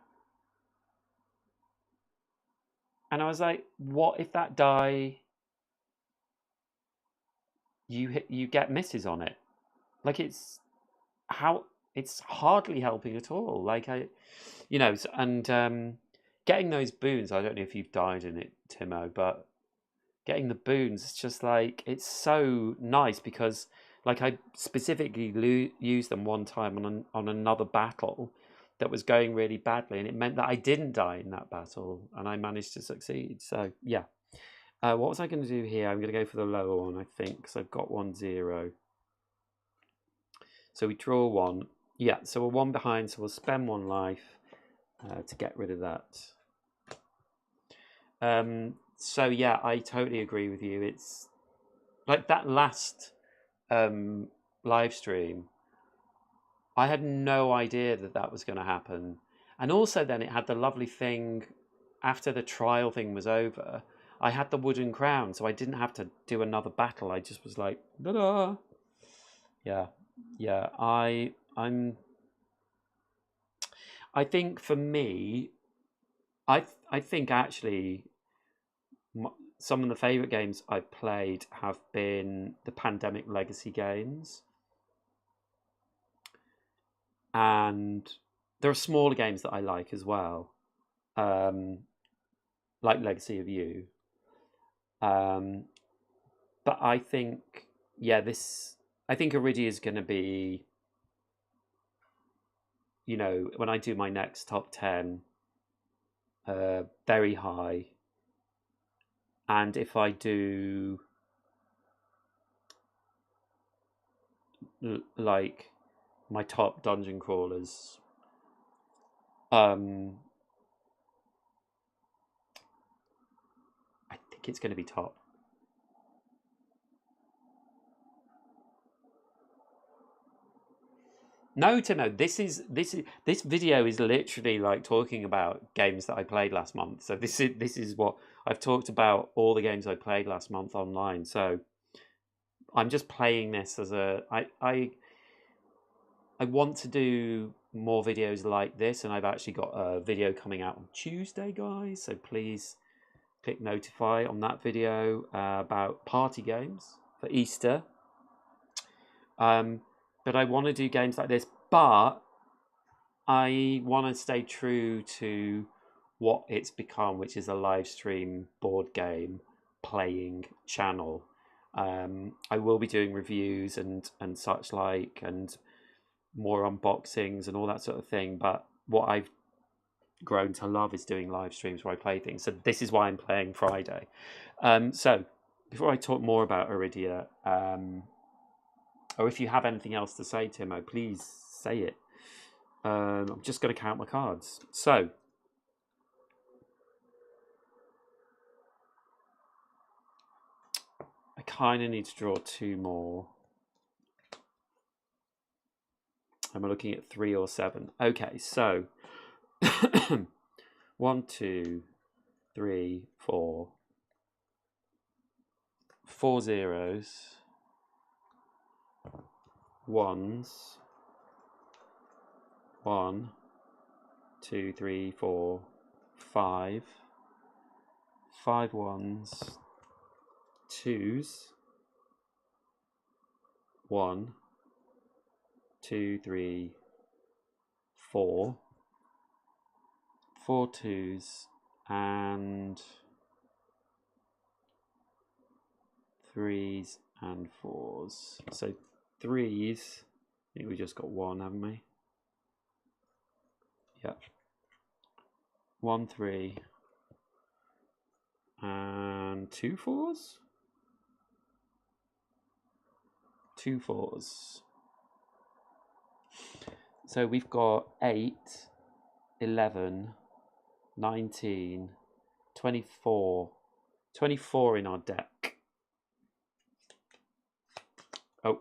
And I was like, what if that die you get misses on it? Like it's hardly helping at all. Like and getting those boons, I don't know if you've died in it, Timo, but getting the boons, it's just like it's so nice because like I specifically used them one time on another battle that was going really badly, and it meant that I didn't die in that battle and I managed to succeed. So yeah, what was I going to do here? I'm going to go for the lower one, I think, because I've got 1-0. So we draw one. Yeah, so we're one behind, so we'll spend one life to get rid of that. So yeah, I totally agree with you. It's like that last live stream. I had no idea that was going to happen, and also then it had the lovely thing after the trial thing was over. I had the wooden crown, so I didn't have to do another battle. I just was like, da-da. Yeah, yeah. I think for me, I think actually some of the favorite games I've played have been the Pandemic Legacy games, and there are smaller games that I like as well, like Legacy of You. But I think, yeah, I think Iridia is going to be, when I do my next top 10, very high. And if I do like my top dungeon crawlers, I think it's going to be top. No, Timo, this video is literally like talking about games that I played last month. So this is what I've talked about, all the games I played last month online. So I'm just playing this as I want to do more videos like this, and I've actually got a video coming out on Tuesday, guys. So please click notify on that video about party games for Easter. But I want to do games like this, but I want to stay true to what it's become, which is a live stream board game playing channel. I will be doing reviews and such like, and more unboxings and all that sort of thing. But what I've grown to love is doing live streams where I play things. So this is why I'm playing Friday. So before I talk more about Iridia, or if you have anything else to say, Timo, please say it. I'm just going to count my cards. So, I kind of need to draw 2 more. Am I looking at 3 or 7? Okay, so 1, 2, 3, 4. 4 zeros. 1s. 1, 2, 3, 4, 5. 5 1s. 2s. 1, 2, 3, 4. 4 2s and 3s and 4s. So 3s, I think we just got 1, haven't we? Yep. 1 3 and 2 4s. 2 4s. So we've got 8, 11, 19, 24. 24 in our deck. Oh,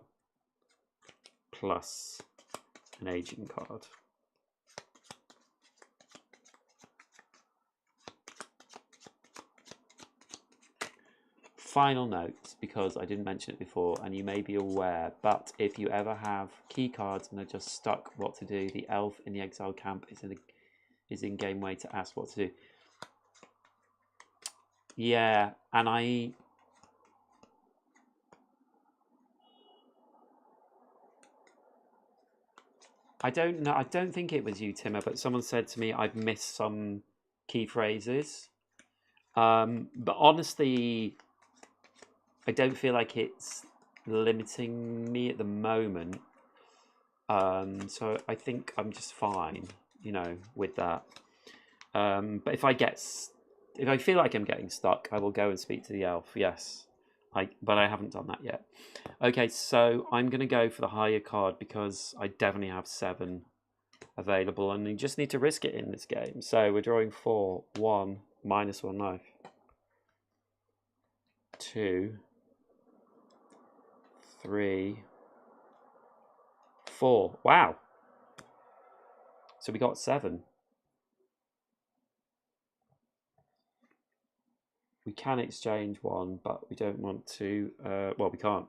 plus an aging card. Final note, because I didn't mention it before and you may be aware, but if you ever have key cards and are just stuck what to do, the elf in the exile camp is in game way to ask what to do. Yeah, and I don't know, I don't think it was you, Timmer, but someone said to me I've missed some key phrases. But honestly, I don't feel like it's limiting me at the moment. So I think I'm just fine, you know, with that. But if I feel like I'm getting stuck, I will go and speak to the elf. Yes, but I haven't done that yet. Okay, so I'm going to go for the higher card because I definitely have 7 available, and you just need to risk it in this game. So we're drawing 4, 1, -1 life, 2, 3, 4. Wow. So we got 7. We can exchange 1, but we don't want to. Well, we can't.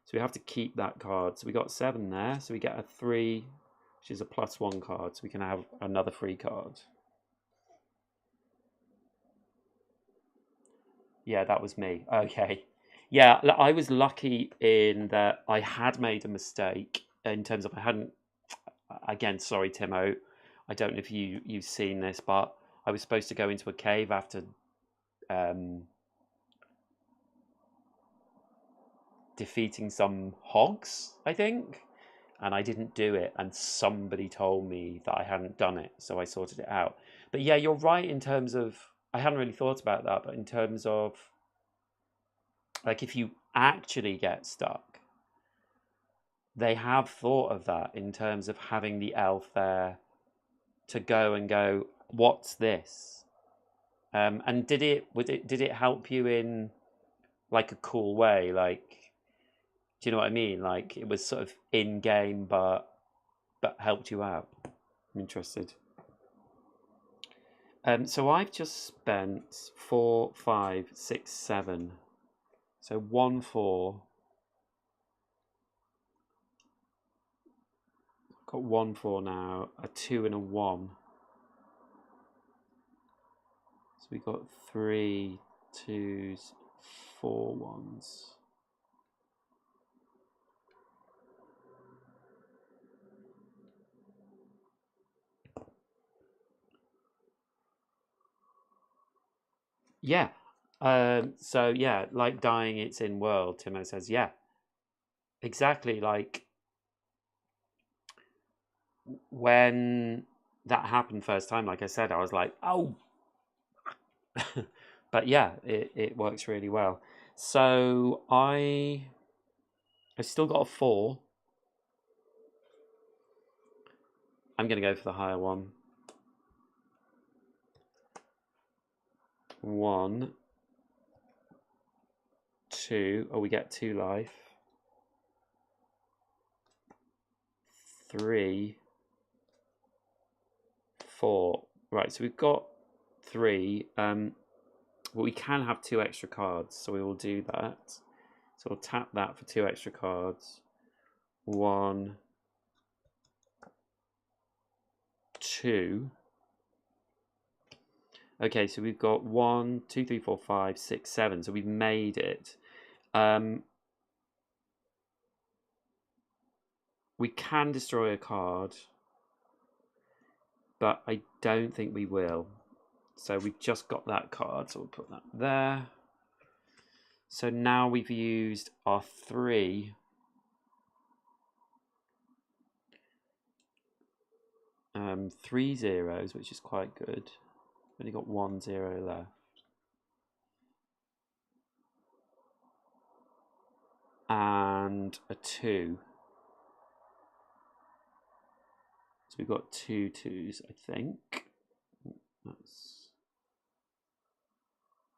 So we have to keep that card. So we got 7 there. So we get a 3, which is a +1 card. So we can have another free card. Yeah, that was me. Okay. Yeah, I was lucky in that I had made a mistake in terms of I hadn't. Again, sorry, Timo. I don't know if you've seen this, but I was supposed to go into a cave after defeating some hogs, I think, and I didn't do it, and somebody told me that I hadn't done it, so I sorted it out. But yeah, you're right in terms of, I hadn't really thought about that, but in terms of, like, if you actually get stuck, they have thought of that in terms of having the elf there to go and go, what's this? And did it help you in like a cool way? Like, do you know what I mean? Like it was sort of in game, but helped you out. I'm interested. So I've just spent 4, 5, 6, 7. So 1, 4. Got 1, 4 now. A 2 and a 1. So we got 3 2s, 4 1s. Yeah. So yeah, like dying, it's in world. Timo says, yeah, exactly. Like when that happened first time, like I said, I was like, oh. But yeah, it works really well. So I still got a 4. I'm going to go for the higher one. 1, 2. Oh, we get 2 life. 3, 4. Right, so we've got 3. But we can have 2 extra cards, so we will do that. So we'll tap that for 2 extra cards. 1, 2. Okay, so we've got 1, 2, 3, 4, 5, 6, 7. So we've made it. We can destroy a card, but I don't think we will. So we've just got that card, so we'll put that there. So now we've used our 3. 3 zeros, which is quite good. Only got 1 0 left. And a 2. So we've got 2 2s, I think. That's...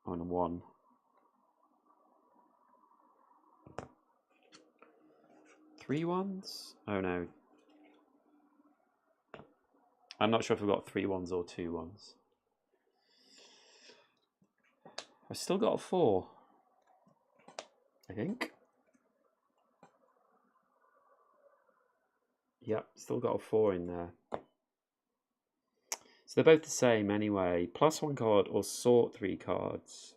Oh, and a 1. 3 1s? Oh no. I'm not sure if we've got 3 1s or 2 1s. I've still got a 4, I think. Yep, still got a 4 in there. So they're both the same anyway. Plus 1 card or sort 3 cards.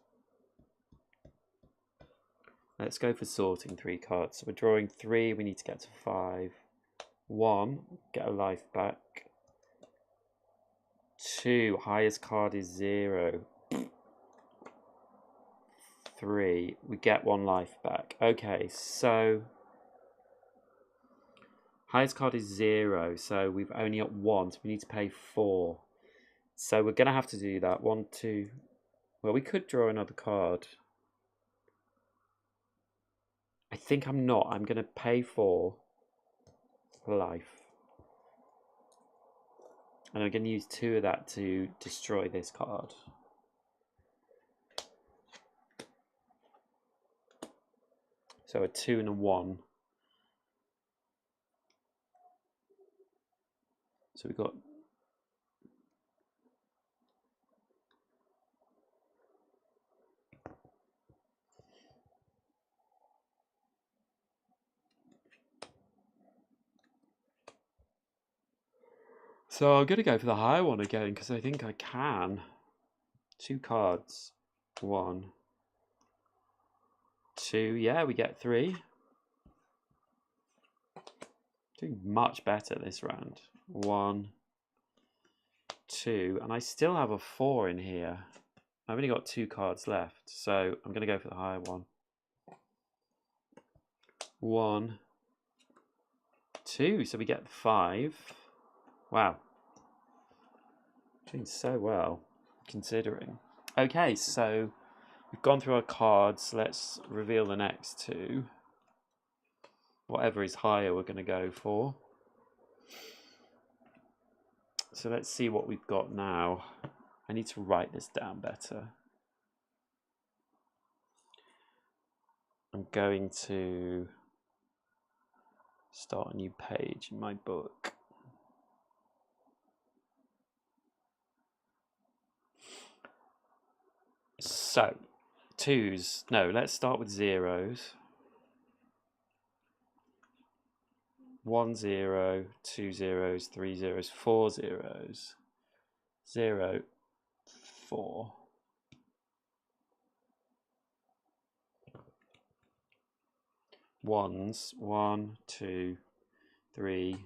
Let's go for sorting 3 cards. So we're drawing 3, we need to get to 5. 1, get a life back. 2, highest card is 0. 3, we get 1 life back. Okay, so highest card is 0, so we've only got 1, so we need to pay 4. So we're going to have to do that. 1, 2. Well, we could draw another card. I think I'm not. I'm going to pay 4 for life. And I'm going to use 2 of that to destroy this card. So a 2 and a 1. So we've got... So I'm going to go for the higher one again because I think I can. 2 cards. 1, 2. Yeah, we get 3. Doing much better this round. 1, 2. And I still have a 4 in here. I've only got 2 cards left. So I'm going to go for the higher one. 1, 2. So we get 5. Wow. Doing so well, considering. Okay, so we've gone through our cards. Let's reveal the next 2. Whatever is higher, we're going to go for. So let's see what we've got now. I need to write this down better. I'm going to start a new page in my book. So, 2s. No, let's start with 0s. 1 0, 2 zeros, 3 zeros, 4 zeros. 0, 4. Ones. 1, 2, 3,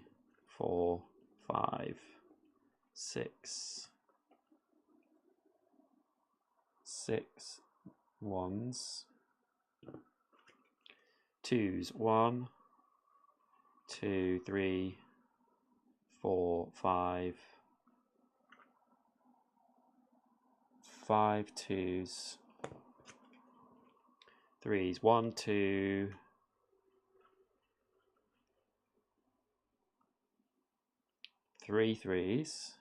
4, 5, 6. 6 ones. 2s. 1, 2, 3, 4, 5. 5 2s. 3s. 1, 2. 3 threes.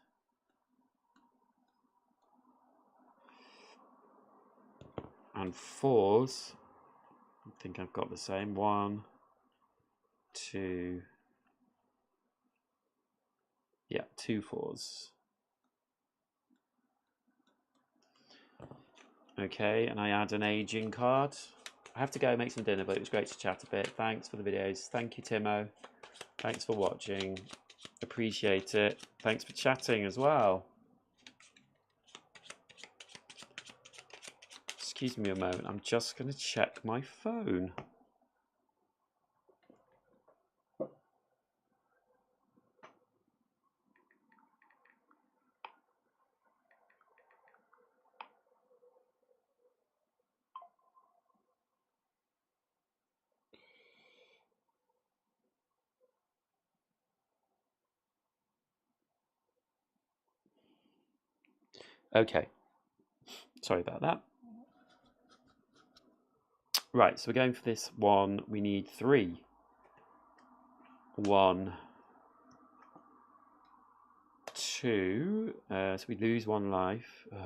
And 4s. I think I've got the same. 1, 2. Yeah, 2 4s. Okay, and I add an aging card. I have to go make some dinner, but it was great to chat a bit. Thanks for the videos. Thank you, Timo. Thanks for watching. Appreciate it. Thanks for chatting as well. Excuse me a moment. I'm just going to check my phone. Okay. Sorry about that. Right, so we're going for this one. We need 3. 1, 2. So we lose 1 life. Do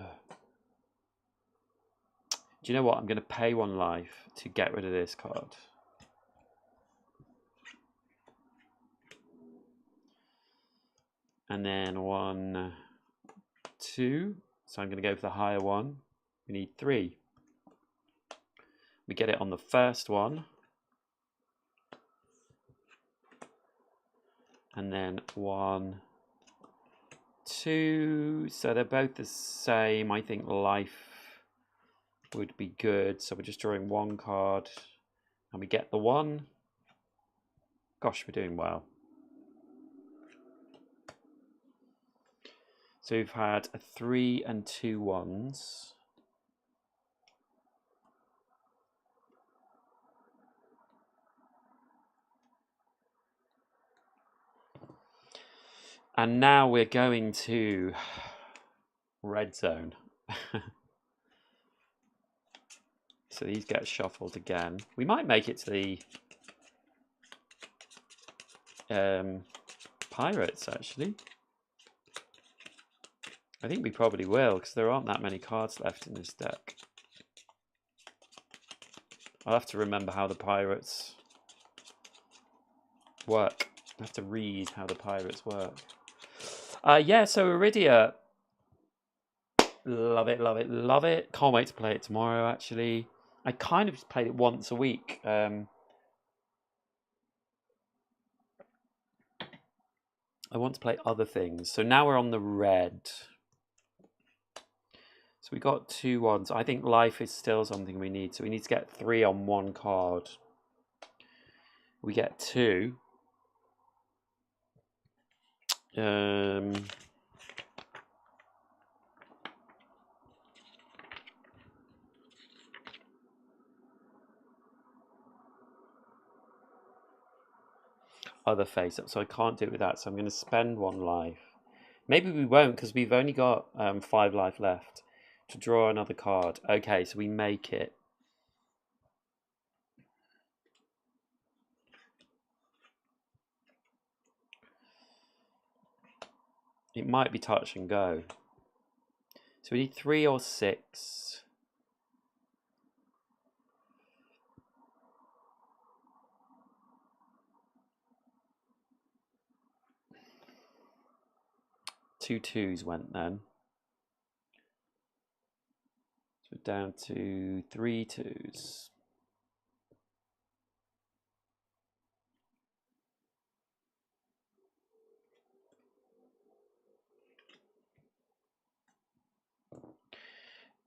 you know what? I'm going to pay 1 life to get rid of this card. And then 1, 2. So I'm going to go for the higher one. We need 3. We get it on the first one. And then 1, 2. So they're both the same. I think life would be good. So we're just drawing 1 card. And we get the 1. Gosh, we're doing well. So we've had a 3 and 2 1s. And now we're going to red zone. So these get shuffled again. We might make it to the Pirates, actually. I think we probably will, because there aren't that many cards left in this deck. I'll have to remember how the Pirates work. I have to read how the Pirates work. Yeah, so Iridia. Love it, love it, love it. Can't wait to play it tomorrow, actually. I kind of just played it once a week. I want to play other things. So now we're on the red. So we got 2 1s. I think life is still something we need. So we need to get 3 on 1 card. We get 2. Other face up. So I can't do it with that. So I'm going to spend 1 life. Maybe we won't, because we've only got 5 life left to draw another card. Okay, so we make it. It might be touch and go. So we need 3 or 6. Two 2s went then. So we're down to 3 2s.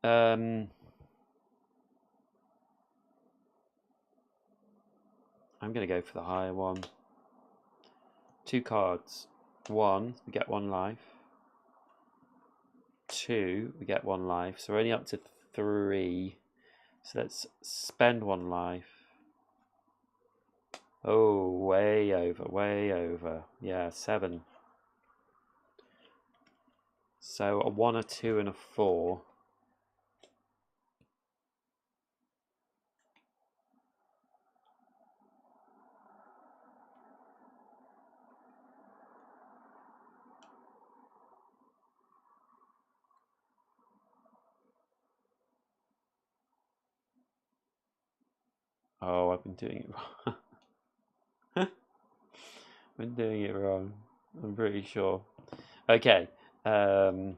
I'm going to go for the higher one. 2 cards. 1, we get 1 life. 2, we get 1 life. So we're only up to 3. So let's spend 1 life. Oh, way over, way over. Yeah, 7. So a 1, a 2, and a 4. Oh, I've been doing it wrong. I've been doing it wrong. I'm pretty sure. Okay. Had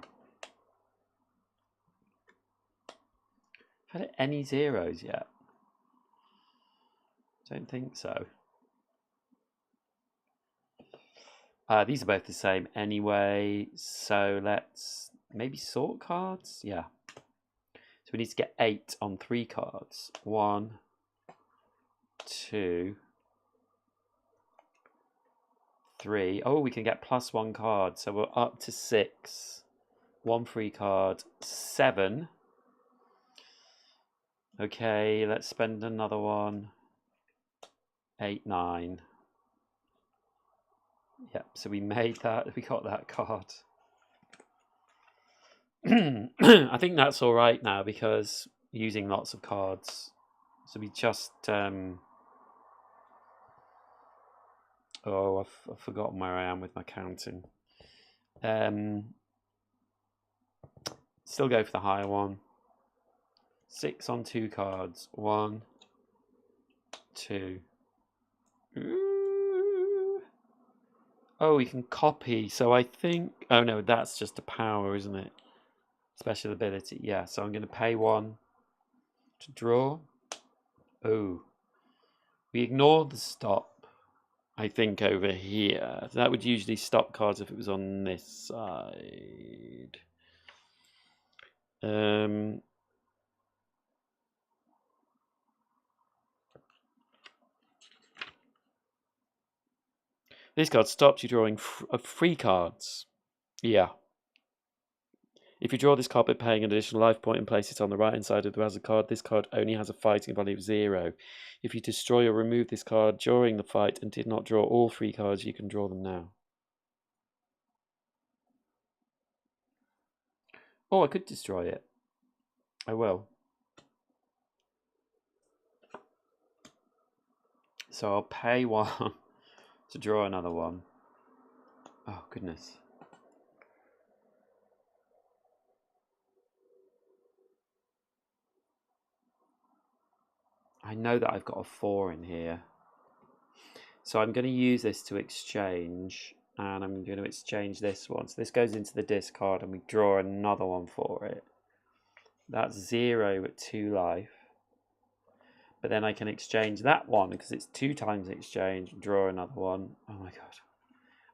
it any zeros yet? Don't think so. These are both the same anyway, so let's maybe sort cards? Yeah. So we need to get 8 on 3 cards. 1, 2, 3. Oh, we can get +1 card, so we're up to 6. 1 free card, 7. Okay, let's spend another one. 8, 9. Yep, so we made that, we got that card. I think that's all right now because using lots of cards. So we just oh, I've forgotten where I am with my counting. Still go for the higher one. 6 on 2 cards. 1, 2. Ooh. Oh, we can copy. So I think. Oh no, that's just a power, isn't it? Special ability. Yeah. So I'm going to pay 1 to draw. Oh. We ignore the stop, I think, over here. That would usually stop cards if it was on this side. This card stops you drawing free cards. Yeah. If you draw this card by paying an additional life point and place it on the right-hand side of the hazard card, this card only has a fighting value of 0. If you destroy or remove this card during the fight and did not draw all 3 cards, you can draw them now. Oh, I could destroy it. I will. So I'll pay 1 to draw another one. Oh, goodness. I know that I've got a 4 in here. So I'm going to use this to exchange, and I'm going to exchange this one. So this goes into the discard, and we draw another one for it. That's 0 at 2 life. But then I can exchange that one, because it's 2 times exchange, draw another one. Oh my god.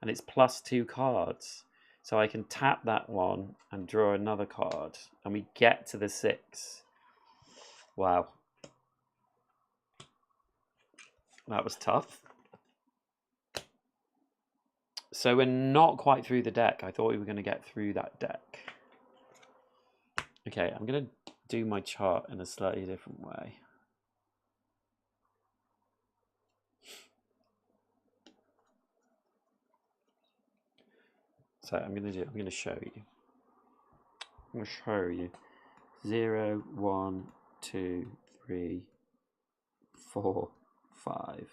And it's +2 cards. So I can tap that one and draw another card. And we get to the 6. Wow. That was tough. So we're not quite through the deck. I thought we were going to get through that deck. Okay, I'm going to do my chart in a slightly different way. So I'm going to show you. I'm going to show you 0, 1, 2, 3, 4, 5.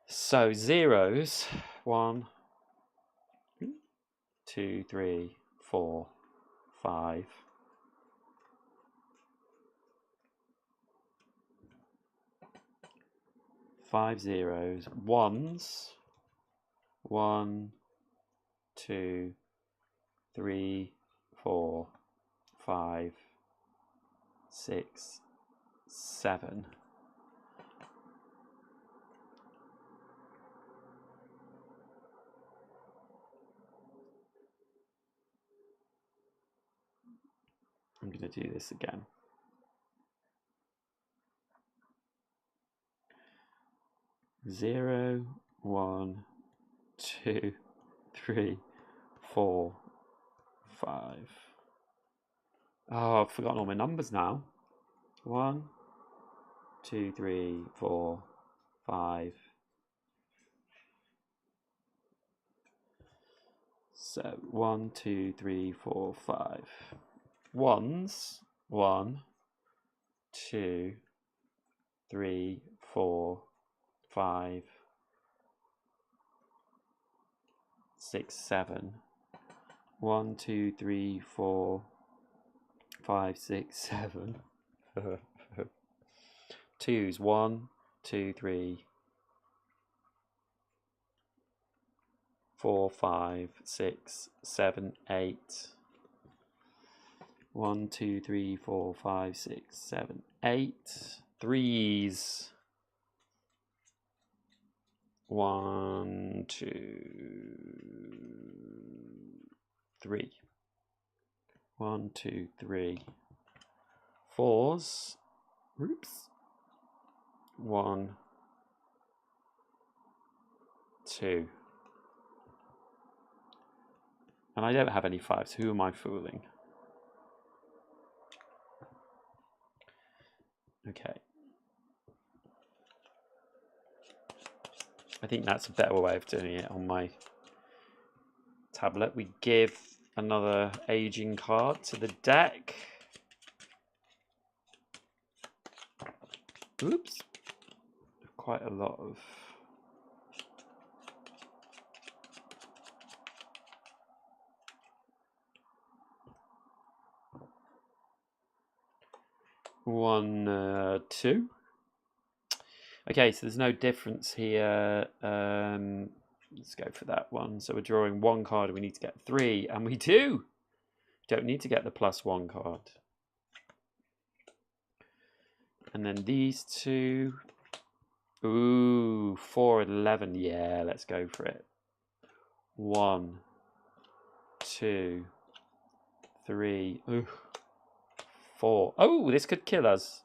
So zeros, 1, 2, 3, 4, 5. Five zeros, ones, 1, 2, 3, 4, 5, 6, 7. I'm going to do this again. Zero, 1, 2, 3, 4, 5. Oh, I've forgotten all my numbers now. 1, 2, 3, 4, 5. So 1, 2, 3, 4, 5. Ones, 1, 2, 3, 4, 5, 6, 7. 1, 2, 3, 4, 5, 6, 7. 2s. 1, 2, 3, 4, 5, 6, 7, 8. 1, 2, 3, 4, 5, 6, 7, 8. 3s. 1, 2, 3. 1, 2, 3. 4s. Oops. 1, 2. And I don't have any 5s. Who am I fooling? Okay. I think that's a better way of doing it on my tablet. We give another aging card to the deck. Oops. Quite a lot of... One, 2. Okay, so there's no difference here. Let's go for that one. So we're drawing 1 card. We need to get 3, and we do. Don't need to get the +1 card. And then these 2. Ooh, 4 and 11. Yeah, let's go for it. 1, 2, 3. Ooh, 4. Oh, this could kill us.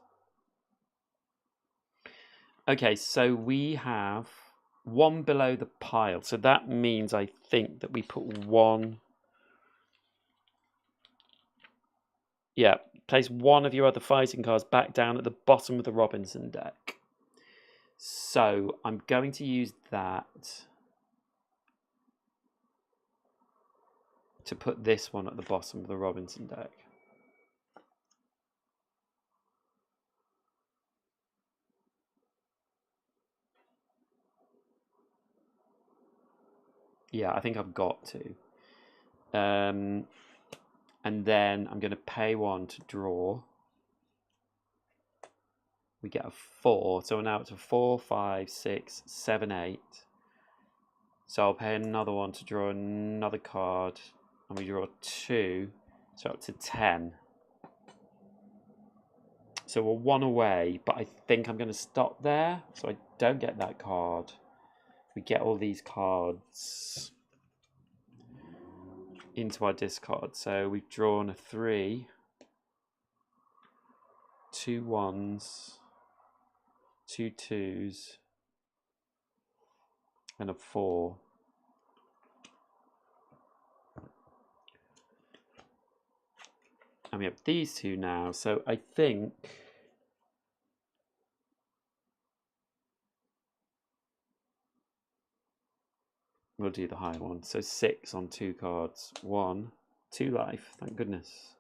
Okay, so we have 1 below the pile. So that means I think that we put 1. Yeah, place 1 of your other fighting cards back down at the bottom of the Robinson deck. So I'm going to use that to put this one at the bottom of the Robinson deck. Yeah, I think I've got to. And then I'm going to pay 1 to draw. We get a 4. So we're now up to 4, 5, 6, 7, 8. So I'll pay another 1 to draw another card. And we draw 2. So up to 10. So we're 1 away. But I think I'm going to stop there. So I don't get that card. We get all these cards into our discard. So we've drawn a 3, 2 1s, 2 2s, and a 4. And we have these 2 now. So I think we'll do the high one. So 6 on 2 cards. 1, 2 life. Thank goodness.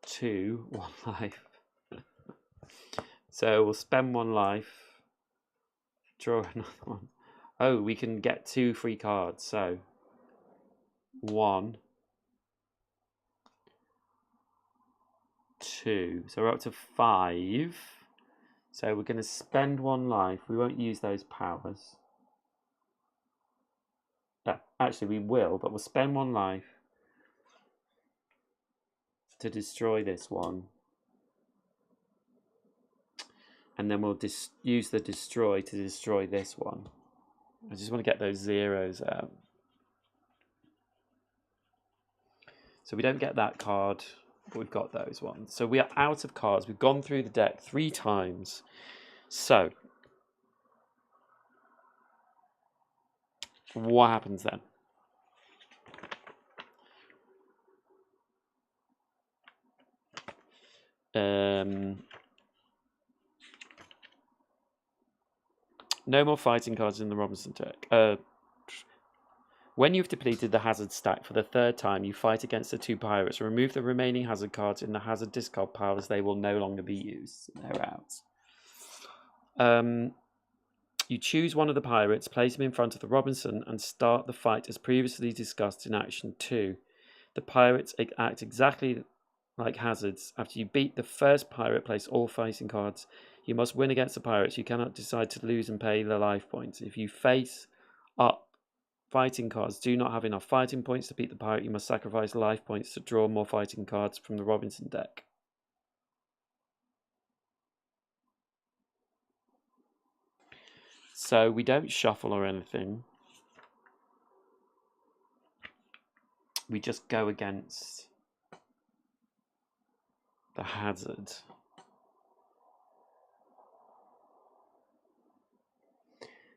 2, 1 life. So we'll spend 1 life. Draw another one. Oh, we can get 2 free cards. So 1, 2. So we're up to 5. So we're going to spend 1 life. We won't use those powers. Actually, we will, but we'll spend 1 life to destroy this one. And then we'll use the destroy to destroy this one. I just want to get those zeros out. So we don't get that card, but we've got those ones. So we are out of cards. We've gone through the deck 3 times. So what happens then? No more fighting cards in the Robinson deck. When you've depleted the hazard stack for the 3rd time, you fight against the 2 pirates. Remove the remaining hazard cards in the hazard discard pile as they will no longer be used. They're out. You choose one of the pirates, place him in front of the Robinson, and start the fight as previously discussed in action 2. The pirates act exactly like hazards. After you beat the first pirate, place all fighting cards. You must win against the pirates. You cannot decide to lose and pay the life points. If you face up fighting cards do not have enough fighting points to beat the pirate, you must sacrifice life points to draw more fighting cards from the Robinson deck. So we don't shuffle or anything. We just go against the hazard.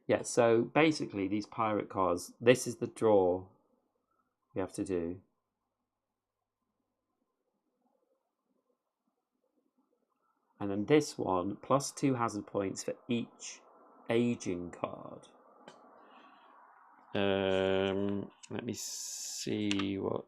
Yeah, so basically these pirate cards, this is the draw we have to do. And then this one, plus 2 hazard points for each aging card. Let me see what...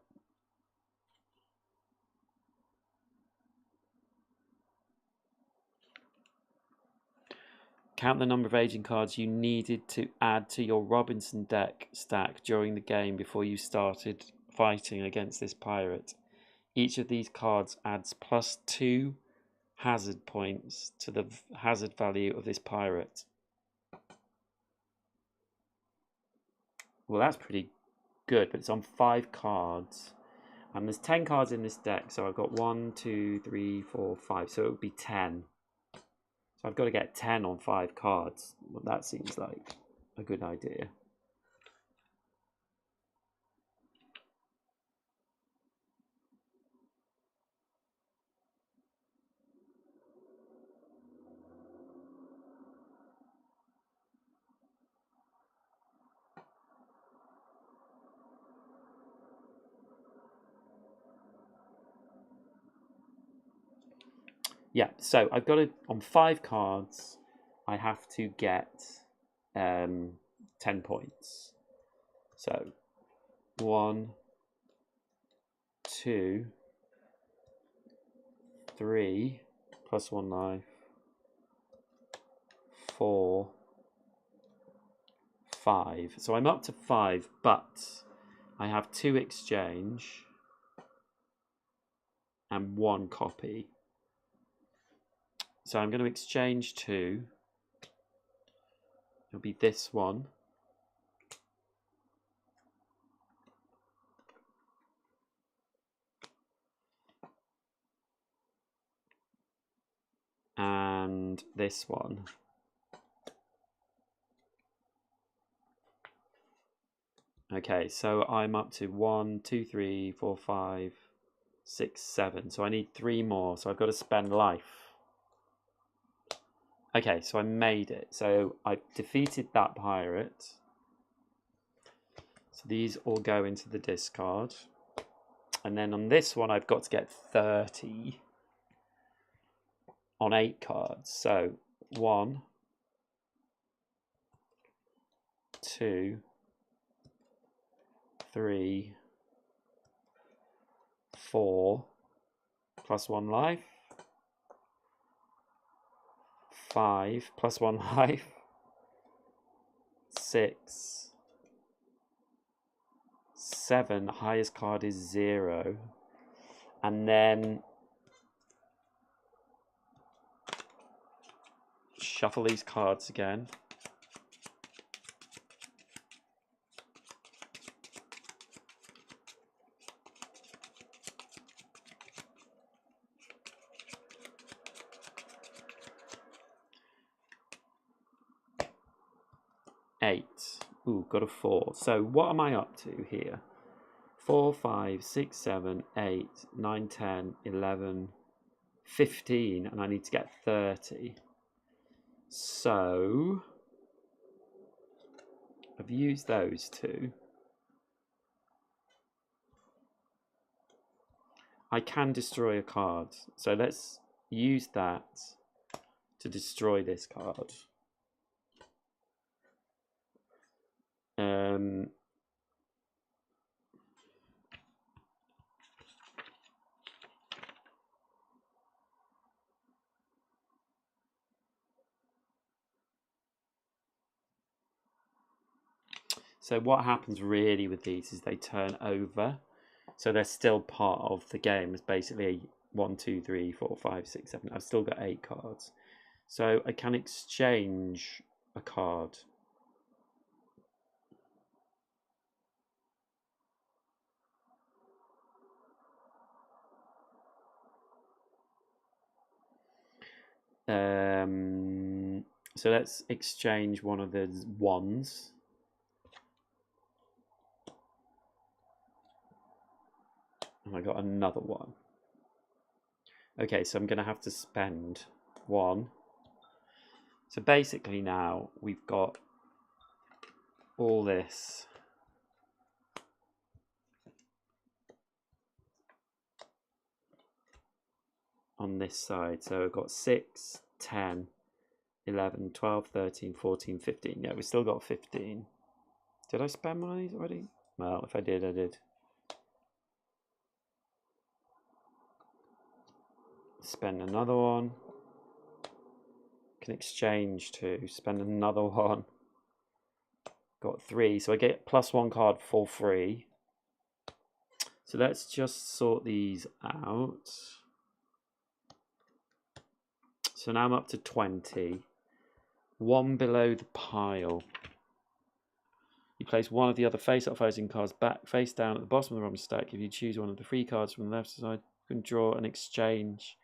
Count the number of aging cards you needed to add to your Robinson deck stack during the game before you started fighting against this pirate. Each of these cards adds plus 2 hazard points to the hazard value of this pirate. Well, that's pretty good, but it's on 5 cards. And there's 10 cards in this deck, so I've got 1, 2, 3, 4, 5. So it would be 10. So I've got to get 10 on 5 cards. Well, that seems like a good idea. Yeah, so I've got to, on 5 cards, I have to get 10 points. So 1, 2, 3, plus 1 life, 4, 5. So I'm up to 5, but I have 2 exchange and 1 copy. So I'm going to exchange 2. It'll be this one. And this one. Okay, so I'm up to 1, 2, 3, 4, 5, 6, 7. So I need 3 more. So I've got to spend life. Okay, so I made it. So I defeated that pirate. So these all go into the discard. And then on this one, I've got to get 30 on 8 cards. So 1, 2, 3, 4, plus 1 life. 5, plus 1 life. 6, 7, highest card is 0. And then shuffle these cards again. Eight. Ooh, got a 4. So what am I up to here? 4, 5, 6, 7, 8, 9, 10, 11, 15, and I need to get 30. So I've used those 2. I can destroy a card. So let's use that to destroy this card. So what happens really with these is they turn over. So they're still part of the game. It's basically 1, 2, 3, 4, 5, 6, 7. I've still got 8 cards. So I can exchange a card. So let's exchange one of the ones. And I got another one. Okay, so I'm going to have to spend 1. So basically now we've got all this. On this side. So we've got 6, 10, 11, 12, 13, 14, 15. Yeah, we've still got 15. Did I spend one of these already? Well, if I did, I did. Spend another one. Can exchange 2. Spend another one. Got 3. So I get +1 card for free. So let's just sort these out. So now I'm up to 20. 1 below the pile. You place one of the other face-up opposing cards back face down at the bottom of the rubber stack. If you choose one of the 3 cards from the left side, you can draw an exchange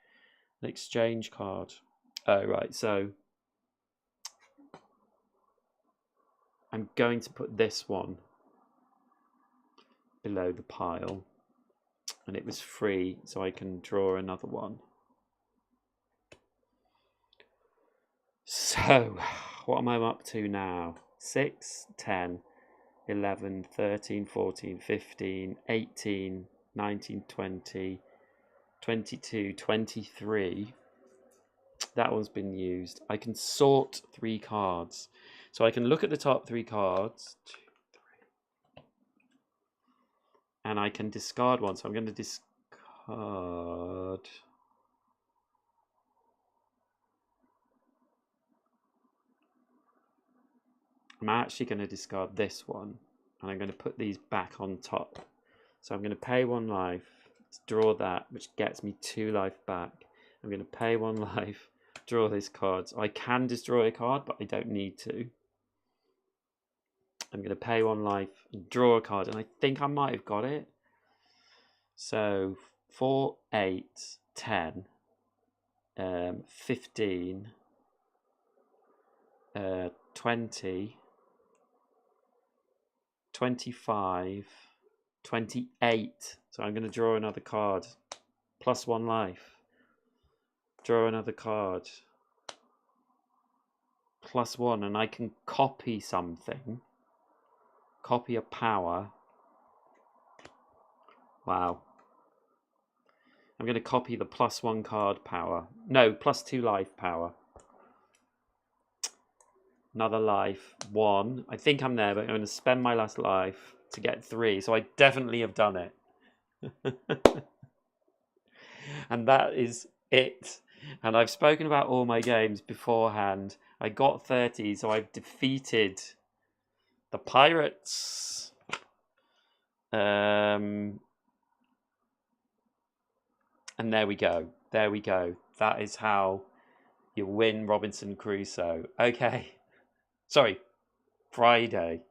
card. Oh, right. So I'm going to put this one below the pile, and it was free, so I can draw another one. So what am I up to now? 6, 10, 11, 13, 14, 15, 18, 19, 20, 22, 23. That one's been used. I can sort 3 cards. So I can look at the top 3 cards. 2, 3. And I can discard one. So I'm going to discard. I'm actually going to discard this one. And I'm going to put these back on top. So I'm going to pay 1 life, draw that, which gets me 2 life back. I'm going to pay 1 life, draw this card. So I can destroy a card, but I don't need to. I'm going to pay 1 life and draw a card, and I think I might have got it. So 4, 8, 10, 15, 20, 25, 28. So I'm going to draw another card. +1 life. Draw another card. +1, and I can copy something. Copy a power. Wow. I'm going to copy the +1 card power. No, +2 life power. Another life. 1. I think I'm there, but I'm going to spend my last life to get 3. So I definitely have done it. And that is it. And I've spoken about all my games beforehand. I got 30, so I've defeated the Pirates. And there we go. There we go. That is how you win Robinson Crusoe. Okay. Sorry, Friday.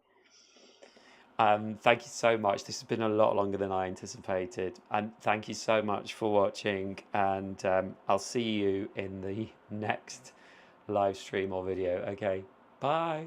Thank you so much. This has been a lot longer than I anticipated. And thank you so much for watching. And I'll see you in the next live stream or video. Okay, bye.